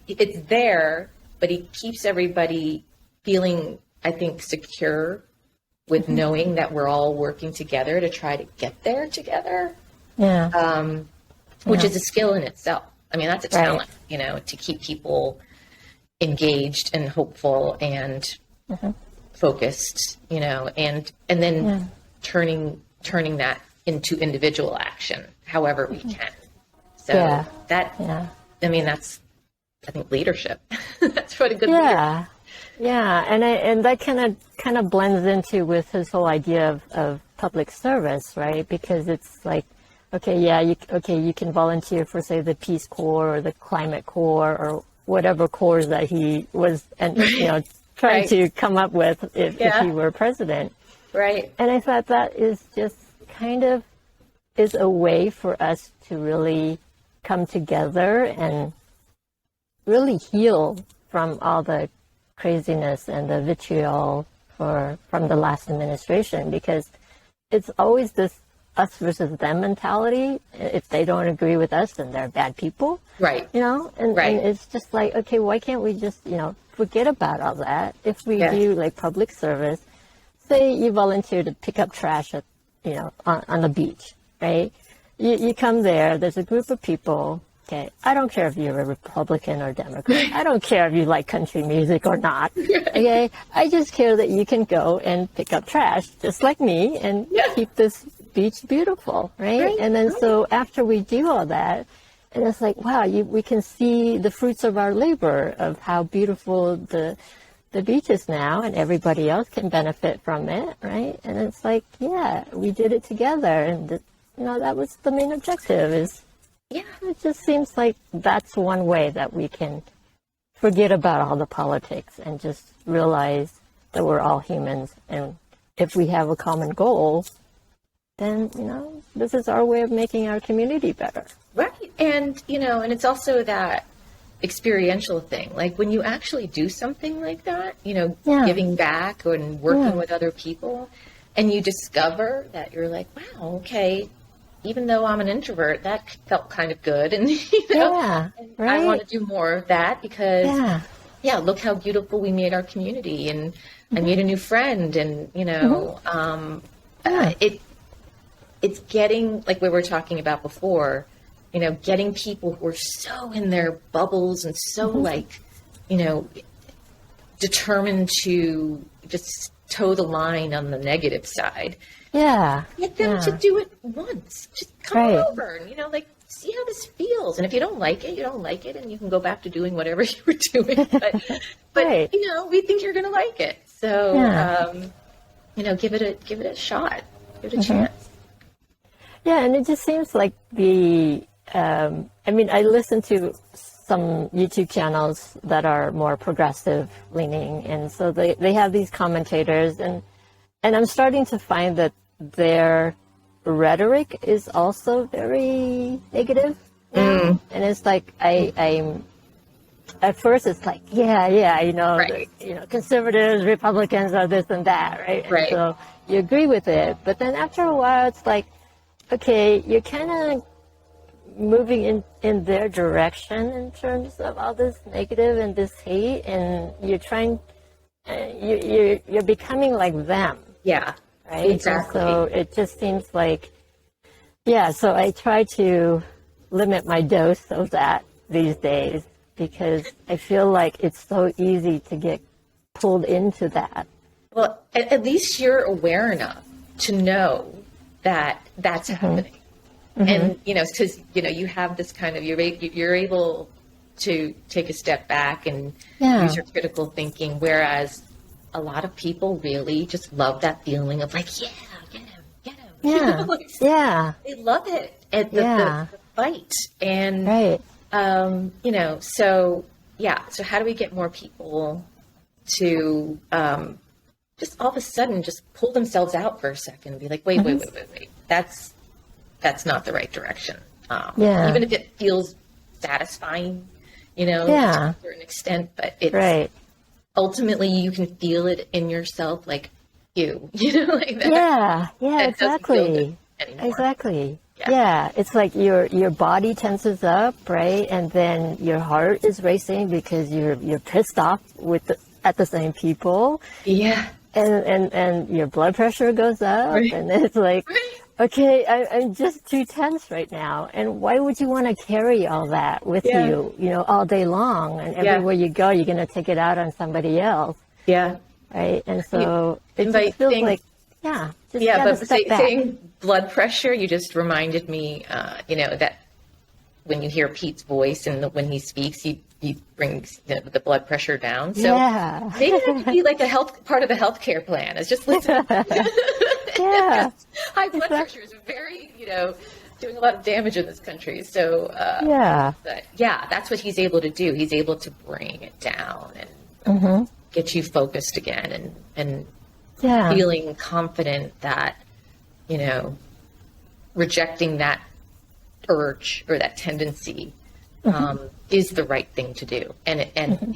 S2: it's there, but he keeps everybody feeling, I think, secure with knowing that we're all working together to try to get there together. Which is a skill in itself. I mean, that's a talent, to keep people engaged and hopeful and focused, and then turning that into individual action, however we can. So I mean, that's, I think, leadership. That's what a good leader.
S1: Yeah, and that kind of blends into with his whole idea of public service, right? Because it's like, you can volunteer for, say, the Peace Corps or the Climate Corps or whatever corps that he was, trying to come up with if he were president.
S2: Right.
S1: And I thought that is just kind of is a way for us to really come together and really heal from all the craziness and the vitriol from the last administration, because it's always this us versus them mentality. If they don't agree with us, then they're bad people.
S2: Right.
S1: And it's just like, okay, why can't we just, forget about all that? If we do like public service, say you volunteer to pick up trash at, on the beach, right? You come there's a group of people. Okay, I don't care if you're a Republican or Democrat. I don't care if you like country music or not. Okay, I just care that you can go and pick up trash, just like me, and keep this beach beautiful, right? And then so after we do all that, and it's like, wow, we can see the fruits of our labor of how beautiful the beach is now, and everybody else can benefit from it, right? And it's like, we did it together, and that was the main objective is. Yeah, it just seems like that's one way that we can forget about all the politics and just realize that we're all humans. And if we have a common goal, then, this is our way of making our community better.
S2: Right. And, and it's also that experiential thing. Like when you actually do something like that, giving back and working with other people, and you discover that you're like, wow, okay, even though I'm an introvert, that felt kind of good. And, I want to do more of that because, look how beautiful we made our community. And I made a new friend. And, it's getting, like we were talking about before, getting people who are so in their bubbles and so like, determined to just toe the line on the negative side. Get them to do it once. Just come over and, see how this feels. And if you don't like it, you don't like it. And you can go back to doing whatever you were doing. But we think you're going to like it. So, give it a shot. Give it a chance.
S1: Yeah, and it just seems like I listen to some YouTube channels that are more progressive leaning. And so they have these commentators. And I'm starting to find that their rhetoric is also very negative. And it's like I'm at first it's like conservatives, Republicans are this and that, right? And so you agree with it, but then after a while it's like, okay, you're kind of moving in their direction in terms of all this negative and this hate, and you're trying you're becoming like them,
S2: Yeah,
S1: right?
S2: exactly.
S1: And so it just seems like, yeah, so I try to limit my dose of that these days because I feel like it's so easy to get pulled into that.
S2: Well, at least you're aware enough to know that that's happening. And, because, you have this kind of, you're able to take a step back and use your critical thinking, whereas a lot of people really just love that feeling of like, yeah, get him.
S1: Yeah, yeah.
S2: They love it at the fight. And,
S1: right.
S2: So, yeah. So how do we get more people to just all of a sudden just pull themselves out for a second and be like, wait. That's not the right direction. Even if it feels satisfying, to a certain extent, but it's ultimately you can feel it in yourself, like like that.
S1: Yeah, exactly. Exactly. Yeah, it's like your body tenses up, right? And then your heart is racing because you're pissed off at the same people.
S2: Yeah.
S1: And your blood pressure goes up, and it's like, okay, I'm just too tense right now. And why would you want to carry all that with you, all day long? And everywhere you go, you're going to take it out on somebody else.
S2: Yeah.
S1: Right. And so it just feels like,
S2: but saying blood pressure, you just reminded me, that when you hear Pete's voice and when he speaks, he brings the blood pressure down. So maybe that could be like part of the healthcare plan. Is just listen.
S1: Yeah.
S2: High blood pressure is very, doing a lot of damage in this country. So but that's what he's able to do. He's able to bring it down and get you focused again and feeling confident that, rejecting that urge or that tendency is the right thing to do, and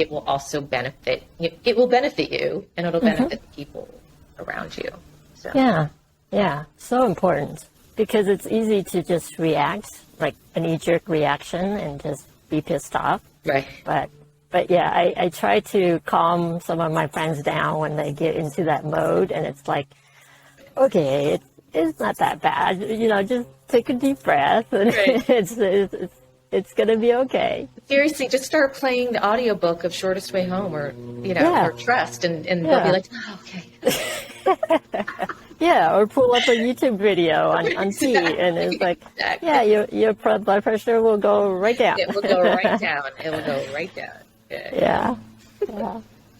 S2: it will also benefit. It will benefit you, and it'll benefit the people around you. So.
S1: Yeah, so important because it's easy to just react like a knee-jerk reaction and just be pissed off.
S2: Right.
S1: But yeah, I try to calm some of my friends down when they get into that mode, and it's like, okay, it's not that bad. Just take a deep breath, and it's going to be okay.
S2: Seriously, just start playing the audiobook of Shortest Way Home or Trust, and they'll be like, oh, okay.
S1: Or pull up a YouTube video on Pete, and it's like, your blood pressure will go right down.
S2: It will go right down. It will go right down.
S1: Yeah.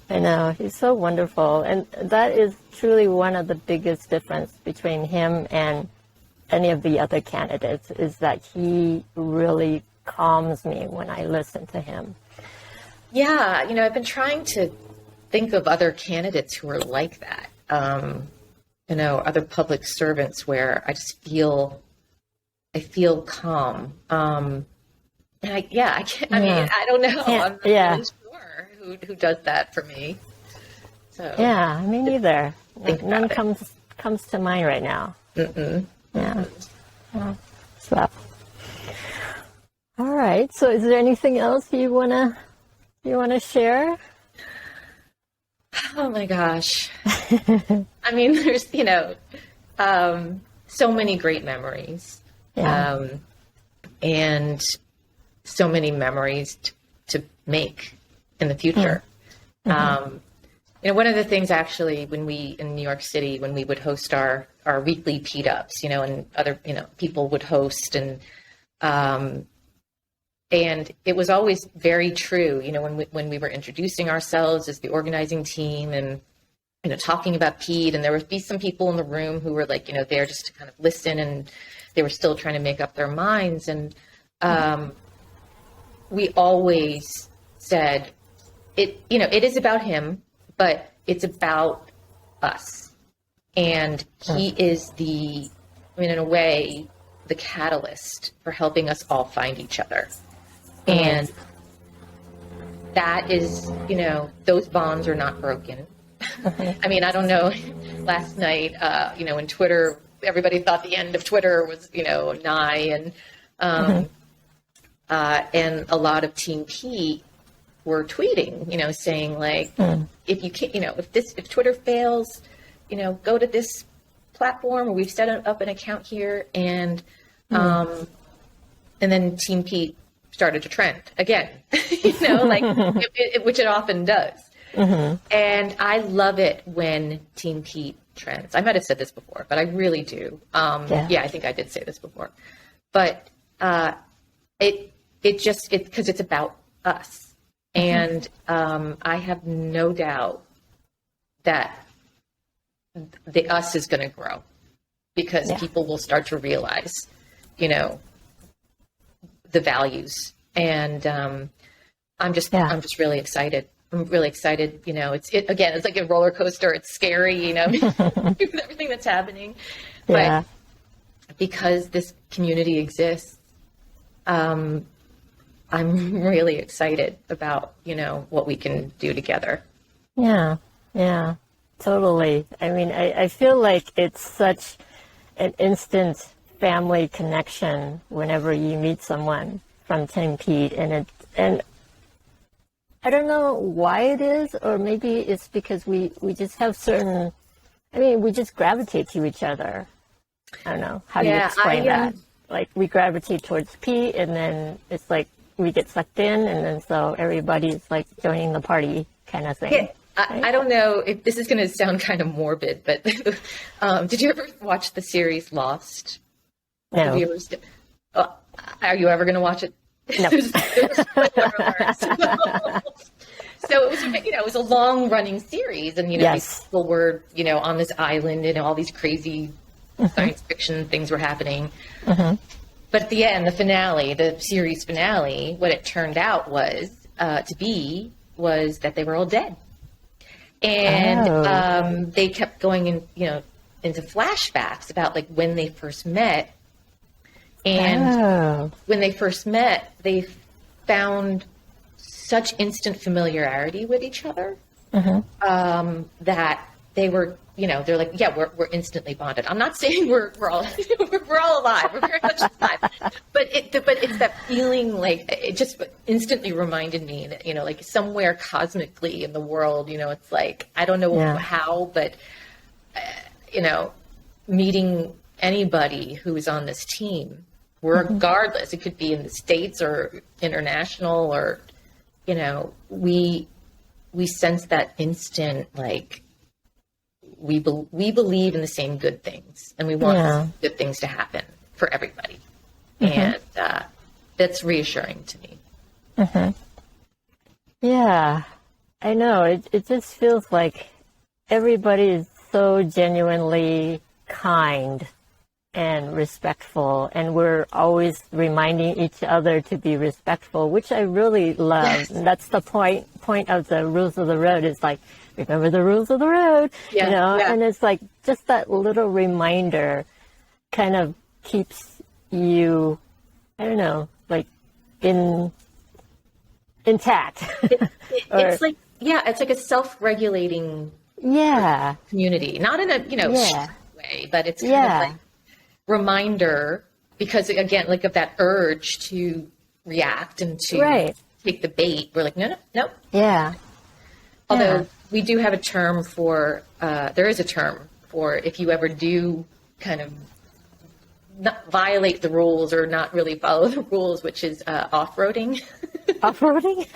S1: I know. He's so wonderful. And that is truly one of the biggest difference between him and any of the other candidates is that he really calms me when I listen to him.
S2: Yeah. I've been trying to think of other candidates who are like that. Other public servants where I just feel calm. And I can't, I mean, I don't know. I'm not really sure who does that for me. So
S1: yeah, me neither. None comes to mind right now. Yeah. So, all right. So, is there anything else you wanna share?
S2: Oh my gosh. I mean, there's so many great memories, and so many memories to make in the future. One of the things actually when we in New York City, when we would host our weekly Pete ups, and other, people would host and it was always very true, when we were introducing ourselves as the organizing team and, talking about Pete, and there would be some people in the room who were like, there just to kind of listen, and they were still trying to make up their minds. And we always said it is about him, but it's about us. And he is in a way, the catalyst for helping us all find each other. And that is, those bonds are not broken. I mean, I don't know, last night, in Twitter, everybody thought the end of Twitter was, nigh, and a lot of Team Pete were tweeting, saying like, if you can't, if Twitter fails, go to this platform, or we've set up an account here, and then Team Pete started to trend again, which it often does. And I love it when Team Pete trends. I might have said this before, but I really do. I think I did say this before, but because it's about us. And I have no doubt that the us is going to grow, because people will start to realize, the values. And I'm just really excited. I'm really excited. It's like a roller coaster. It's scary, with everything that's happening. But because this community exists, I'm really excited about, what we can do together.
S1: Yeah, totally. I mean, I feel like it's such an instant family connection whenever you meet someone from Team Pete, and I don't know why it is, or maybe it's because we just have we just gravitate to each other. I don't know. How do you explain that? Like, we gravitate towards Pete, and then it's like we get sucked in, and then so everybody's like joining the party kind of thing.
S2: Yeah. I don't know if this is going to sound kind of morbid, but did you ever watch the series Lost?
S1: No.
S2: Are you ever going to watch it?
S1: No.
S2: So it was a long running series, and these people were on this island, and all these crazy science fiction things were happening. But at the end, the series finale, what it turned out was that they were all dead. And they kept going into flashbacks about like when they first met. And when they first met, they found such instant familiarity with each other that they were, they're like, we're instantly bonded. I'm not saying we're all we're all alive. We're very much alive. But it's that feeling, like it just instantly reminded me that like somewhere cosmically in the world, it's like, I don't know how, but meeting anybody who is on this team, regardless, it could be in the States or international, or we sense that instant, like we believe in the same good things, and we want good things to happen for everybody. And that's reassuring to me.
S1: Yeah, I know. It just feels like everybody is so genuinely kind and respectful, and we're always reminding each other to be respectful, which I really love. Yes. And that's the point of the rules of the road, is like, remember the rules of the road, and it's like just that little reminder kind of keeps you, I don't know, like intact.
S2: It's like, it's like a self-regulating community, not in a way, but it's kind of like reminder, because again, like of that urge to react and to take the bait. We're like, no. Although we do have a term for, there is a term for if you ever do kind of not violate the rules or not really follow the rules, which is off-roading.
S1: Off-roading?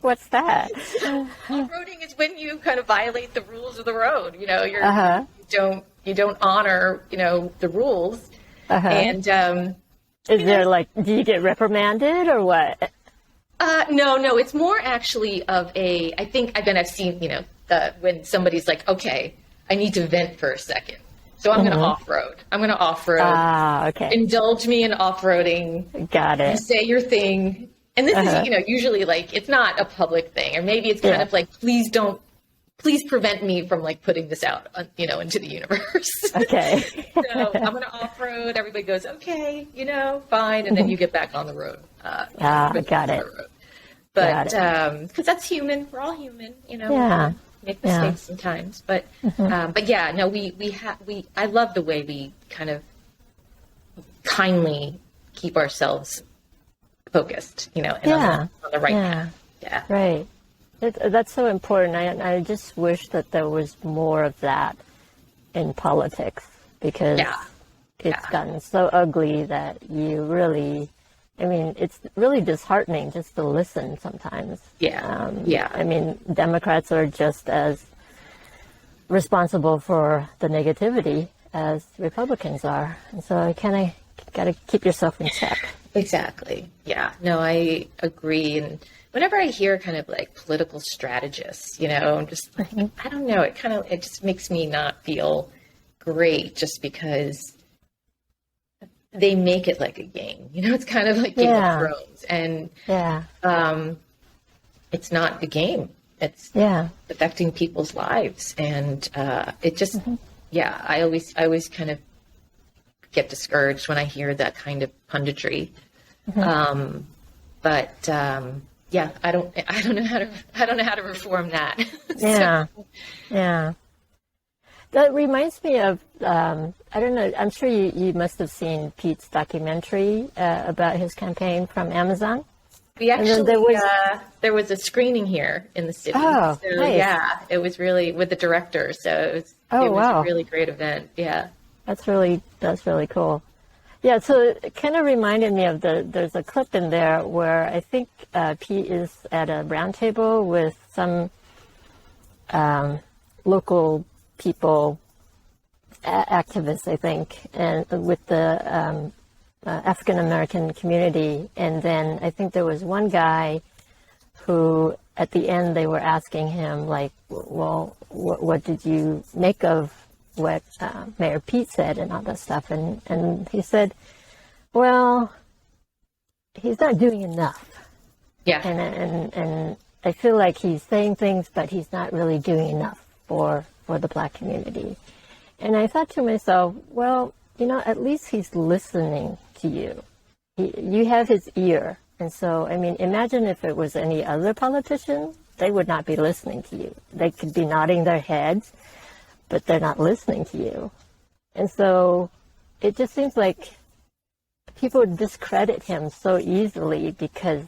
S1: What's that?
S2: Off-roading is when you kind of violate the rules of the road. You don't honor, the rules. And
S1: is there like, do you get reprimanded or what?
S2: No, it's more actually of I think I've seen, when somebody's like, okay, I need to vent for a second. So I'm going to off-road.
S1: Okay.
S2: Indulge me in off-roading.
S1: Got it.
S2: You say your thing. And this is, usually like, it's not a public thing, or maybe it's kind of like, please prevent me from like putting this out, into the universe.
S1: Okay.
S2: So I'm going to off-road. Everybody goes, okay, fine. And then you get back on the road.
S1: Got it.
S2: But, cause that's human. We're all human, make mistakes sometimes, but I love the way we kind of kindly keep ourselves focused, and on the right path. Yeah.
S1: Right. That's so important. I just wish that there was more of that in politics, because
S2: Yeah.
S1: it's
S2: Yeah.
S1: gotten so ugly that you really, I mean, it's really disheartening just to listen sometimes.
S2: Yeah. Yeah.
S1: I mean, Democrats are just as responsible for the negativity as Republicans are. And so you kind of got to keep yourself in check.
S2: Exactly. Yeah. No, I agree. And whenever I hear kind of like political strategists, I'm just like, I don't know, it just makes me not feel great, just because they make it like a game. It's kind of like Game of Thrones, and
S1: Yeah.
S2: It's not a game. It's
S1: Yeah.
S2: affecting people's lives, and it just, yeah. I always kind of get discouraged when I hear that kind of punditry. But yeah, I don't know how to reform that.
S1: Yeah. Yeah. That reminds me of, I don't know, I'm sure you must have seen Pete's documentary about his campaign from Amazon.
S2: We actually, there was a screening here in the city.
S1: Oh,
S2: so,
S1: nice.
S2: Yeah, it was really with the director. So it was a really great event. Yeah.
S1: That's really cool. Yeah, so it kind of reminded me of there's a clip in there where I think Pete is at a round table with some local people, activists, I think, and with the African American community. And then I think there was one guy who, at the end, they were asking him, like, well, what did you make of what Mayor Pete said and all that stuff? And he said, well, he's not doing enough.
S2: Yeah.
S1: And I feel like he's saying things, but he's not really doing enough for the Black community. And I thought to myself, well, at least he's listening to you. You have his ear. And so, I mean, imagine if it was any other politician, they would not be listening to you. They could be nodding their heads, but they're not listening to you. And so it just seems like people discredit him so easily because,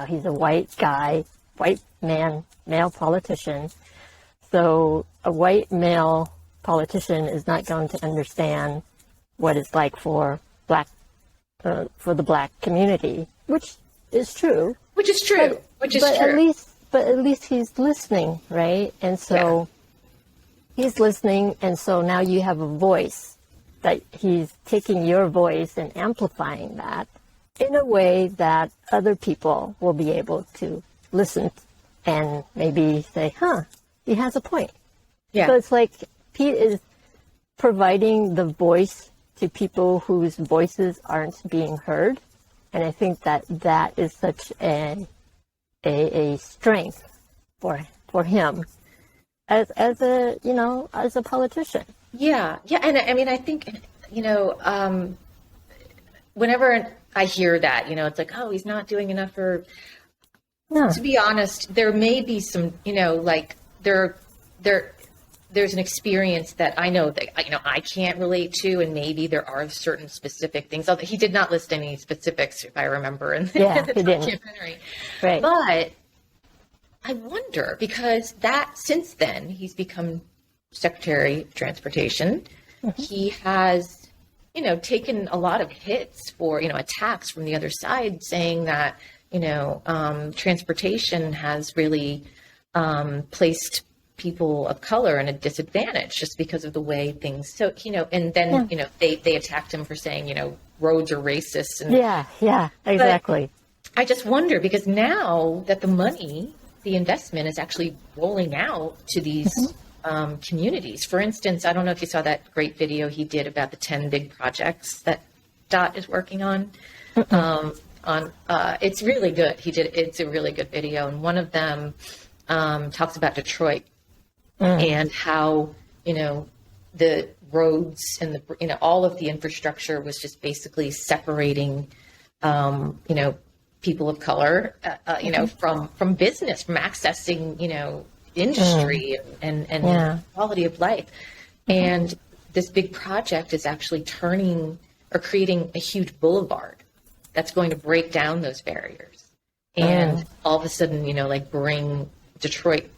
S1: he's a white guy, white man, male politician. So a white male politician is not going to understand what it's like for the Black community, which is true.
S2: Which is true.
S1: But at least he's listening, right? And so he's listening, and so now you have a voice that he's taking your voice and amplifying that in a way that other people will be able to listen and maybe say, he has a point.
S2: Yeah.
S1: So it's like Pete is providing the voice to people whose voices aren't being heard. And I think that is such a strength for him as a politician.
S2: Yeah. Yeah. And I mean, I think, whenever I hear that, it's like, oh, he's not doing enough for, to be honest, there may be some, like there's an experience that I know that, I can't relate to, and maybe there are certain specific things. Although he did not list any specifics, if I remember, in the documentary.
S1: Right.
S2: But I wonder, because since then he's become Secretary of Transportation. Mm-hmm. He has, taken a lot of hits for, attacks from the other side, saying that, transportation has really placed people of color in a disadvantage just because of the way things. So, and then, they attacked him for saying, roads are racist. And,
S1: yeah, exactly.
S2: I just wonder, because now that the investment is actually rolling out to these communities. For instance, I don't know if you saw that great video he did about the 10 big projects that Dot is working on. It's really good. It's a really good video. And one of them talks about Detroit and how, the roads and all of the infrastructure was just basically separating, people of color, from business, from accessing, industry and quality of life. And this big project is actually creating a huge boulevard that's going to break down those barriers. and all of a sudden, like bring Detroit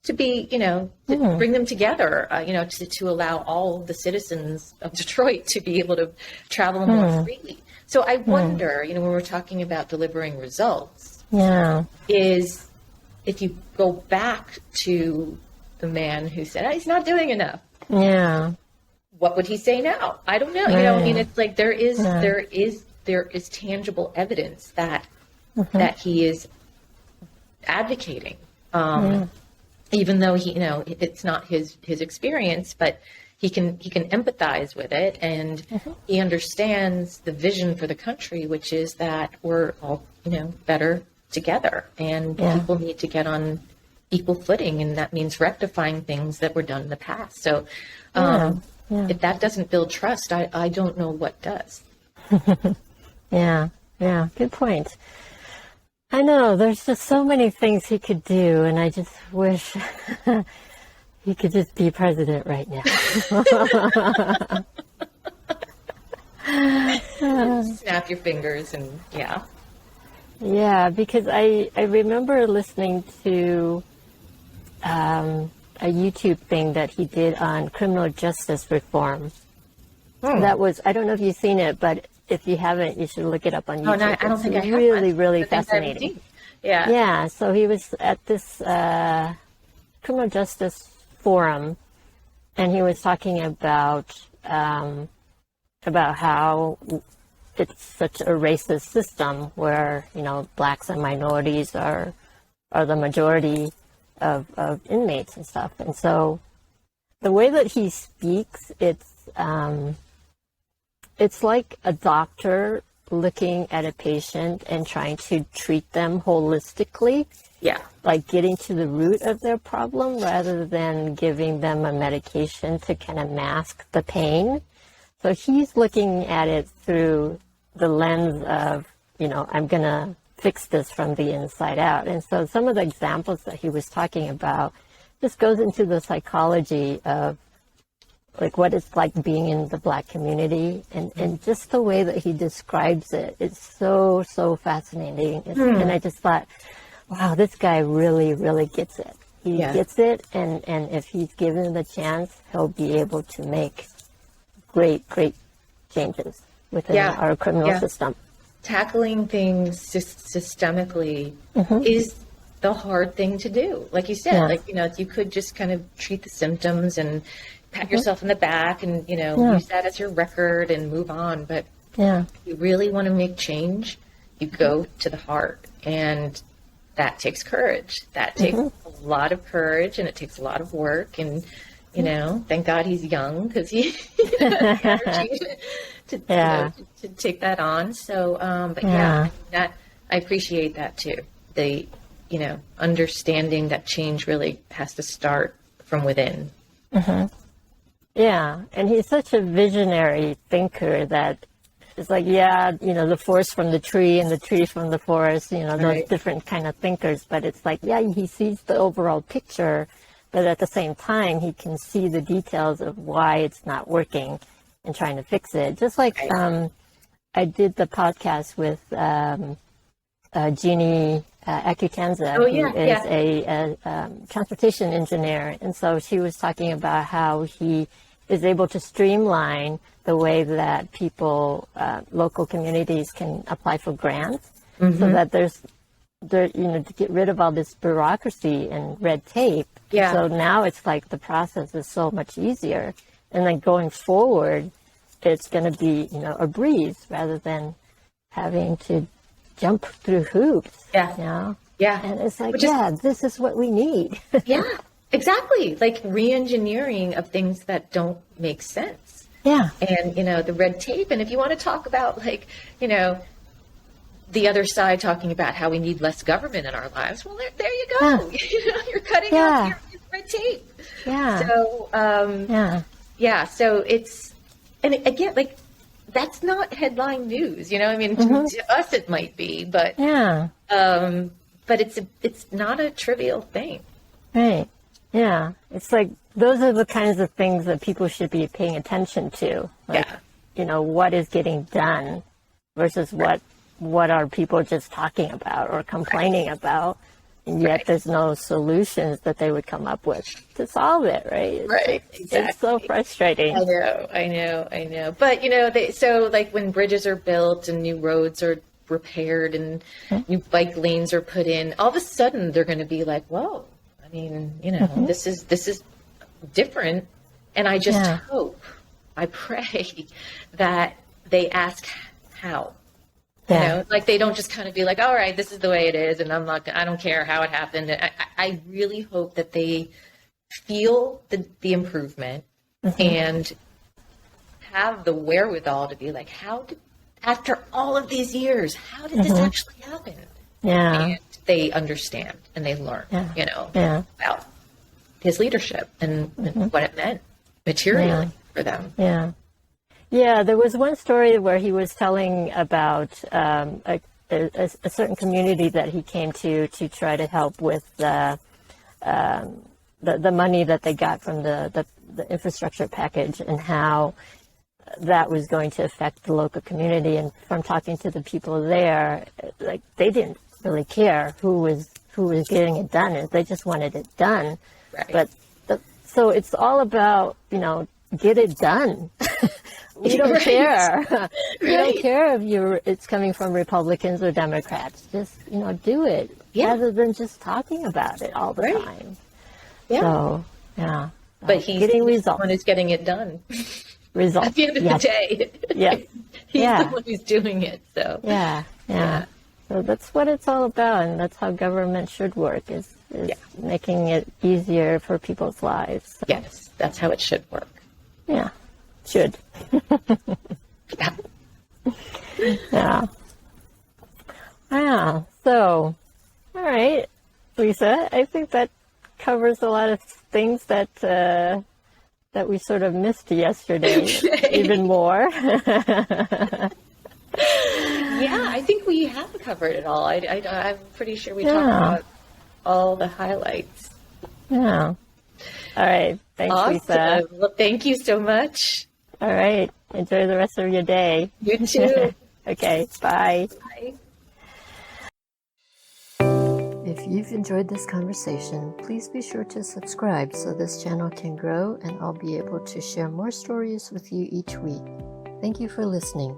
S2: to be, to bring them together, to allow all the citizens of Detroit to be able to travel more freely. So I wonder, when we're talking about delivering results, is if you go back to the man who said, he's not doing enough.
S1: Yeah.
S2: What would he say now? I don't know. It's like there is tangible evidence that he is advocating, even though it's not his experience, but he can empathize with it, and he understands the vision for the country, which is that we're all better together, and people need to get on equal footing, and that means rectifying things that were done in the past. So if that doesn't build trust, I don't know what does.
S1: Yeah, good point. I know, there's just so many things he could do, and I just wish he could just be president right now.
S2: Snap your fingers and
S1: Yeah, because I remember listening to a YouTube thing that he did on criminal justice reform. That was, I don't know if you've seen it, but if you haven't, you should look it up on YouTube.
S2: Oh, no, I don't think I have.
S1: Really fascinating. Yeah, so he was at this criminal justice forum, and he was talking about how it's such a racist system where, blacks and minorities are the majority of inmates and stuff. And so the way that he speaks, it's like a doctor looking at a patient and trying to treat them holistically.
S2: Yeah.
S1: Like getting to the root of their problem rather than giving them a medication to kind of mask the pain. So he's looking at it through the lens of, I'm going to fix this from the inside out. And so some of the examples that he was talking about just goes into the psychology of like what it's like being in the Black community, and just the way that he describes it is so fascinating. And I just thought, wow, this guy really, really gets it. He gets it, and if he's given the chance, he'll be able to make great changes within our criminal system.
S2: Tackling things systemically is the hard thing to do. Like you said, you could just kind of treat the symptoms and pat yourself in the back and, use that as your record and move on. But if you really want to make change, you go to the heart. And that takes courage. That takes a lot of courage, and it takes a lot of work. And, thank God he's young, because he has energy to take that on. So, that I appreciate that too. The, understanding that change really has to start from within.
S1: Yeah, and he's such a visionary thinker that it's like, the forest from the tree and the tree from the forest, those different kind of thinkers. But it's like, he sees the overall picture, but at the same time, he can see the details of why it's not working and trying to fix it. Just like I did the podcast with Jeannie Akutanza, who is a transportation engineer. And so she was talking about how he is able to streamline the way that people, local communities can apply for grants, so that to get rid of all this bureaucracy and red tape. Yeah. So now it's like the process is so much easier. And then going forward, it's going to be, a breeze rather than having to jump through hoops.
S2: Yeah.
S1: Yeah. And it's like, this is what we need.
S2: Yeah, exactly. Like re-engineering of things that don't make sense.
S1: Yeah.
S2: And, the red tape. And if you want to talk about the other side talking about how we need less government in our lives, well, there you go. Yeah. You're cutting out your red tape.
S1: Yeah.
S2: So, so it's, and again, that's not headline news, to us it might be, but but it's not a trivial thing.
S1: Right. Yeah. It's like those are the kinds of things that people should be paying attention to. Like, what is getting done versus what what are people just talking about or complaining about? And yet there's no solutions that they would come up with to solve it, right?
S2: Right, exactly.
S1: It's so frustrating.
S2: I know. But, so like when bridges are built and new roads are repaired and new bike lanes are put in, all of a sudden they're going to be like, whoa, I mean, this is different. And I just hope, I pray that they ask how. Like they don't just kind of be like, all right, this is the way it is, and I don't care how it happened. I really hope that they feel the improvement and have the wherewithal to be like, after all of these years, how did this actually happen?
S1: Yeah.
S2: And they understand and they learn, about his leadership and what it meant materially for them.
S1: Yeah. Yeah, there was one story where he was telling about a certain community that he came to try to help with the money that they got from the infrastructure package and how that was going to affect the local community. And from talking to the people there, like they didn't really care who was getting it done. They just wanted it done.
S2: Right.
S1: But so it's all about, get it done. We don't care. We don't care if it's coming from Republicans or Democrats. Just, do it rather than just talking about it all the time.
S2: Yeah.
S1: So, yeah.
S2: But he's
S1: getting
S2: the
S1: results.
S2: one who's getting it done.
S1: Results.
S2: At the end of the day.
S1: Yeah.
S2: He's the one who's doing it. So.
S1: Yeah. So that's what it's all about, and that's how government should work, is making it easier for people's lives. So.
S2: Yes, that's how it should work.
S1: Yeah. Should. Yeah. So, all right, Lisa, I think that covers a lot of things that we sort of missed yesterday, even more.
S2: Yeah, I think we have covered it all. I'm pretty sure we talked about all the highlights.
S1: Yeah. All right. Thanks,
S2: awesome.
S1: Lisa.
S2: Well, thank you so much.
S1: All right. Enjoy the rest of your day.
S2: You too.
S1: Okay. Bye.
S2: Bye.
S1: If you've enjoyed this conversation, please be sure to subscribe so this channel can grow and I'll be able to share more stories with you each week. Thank you for listening.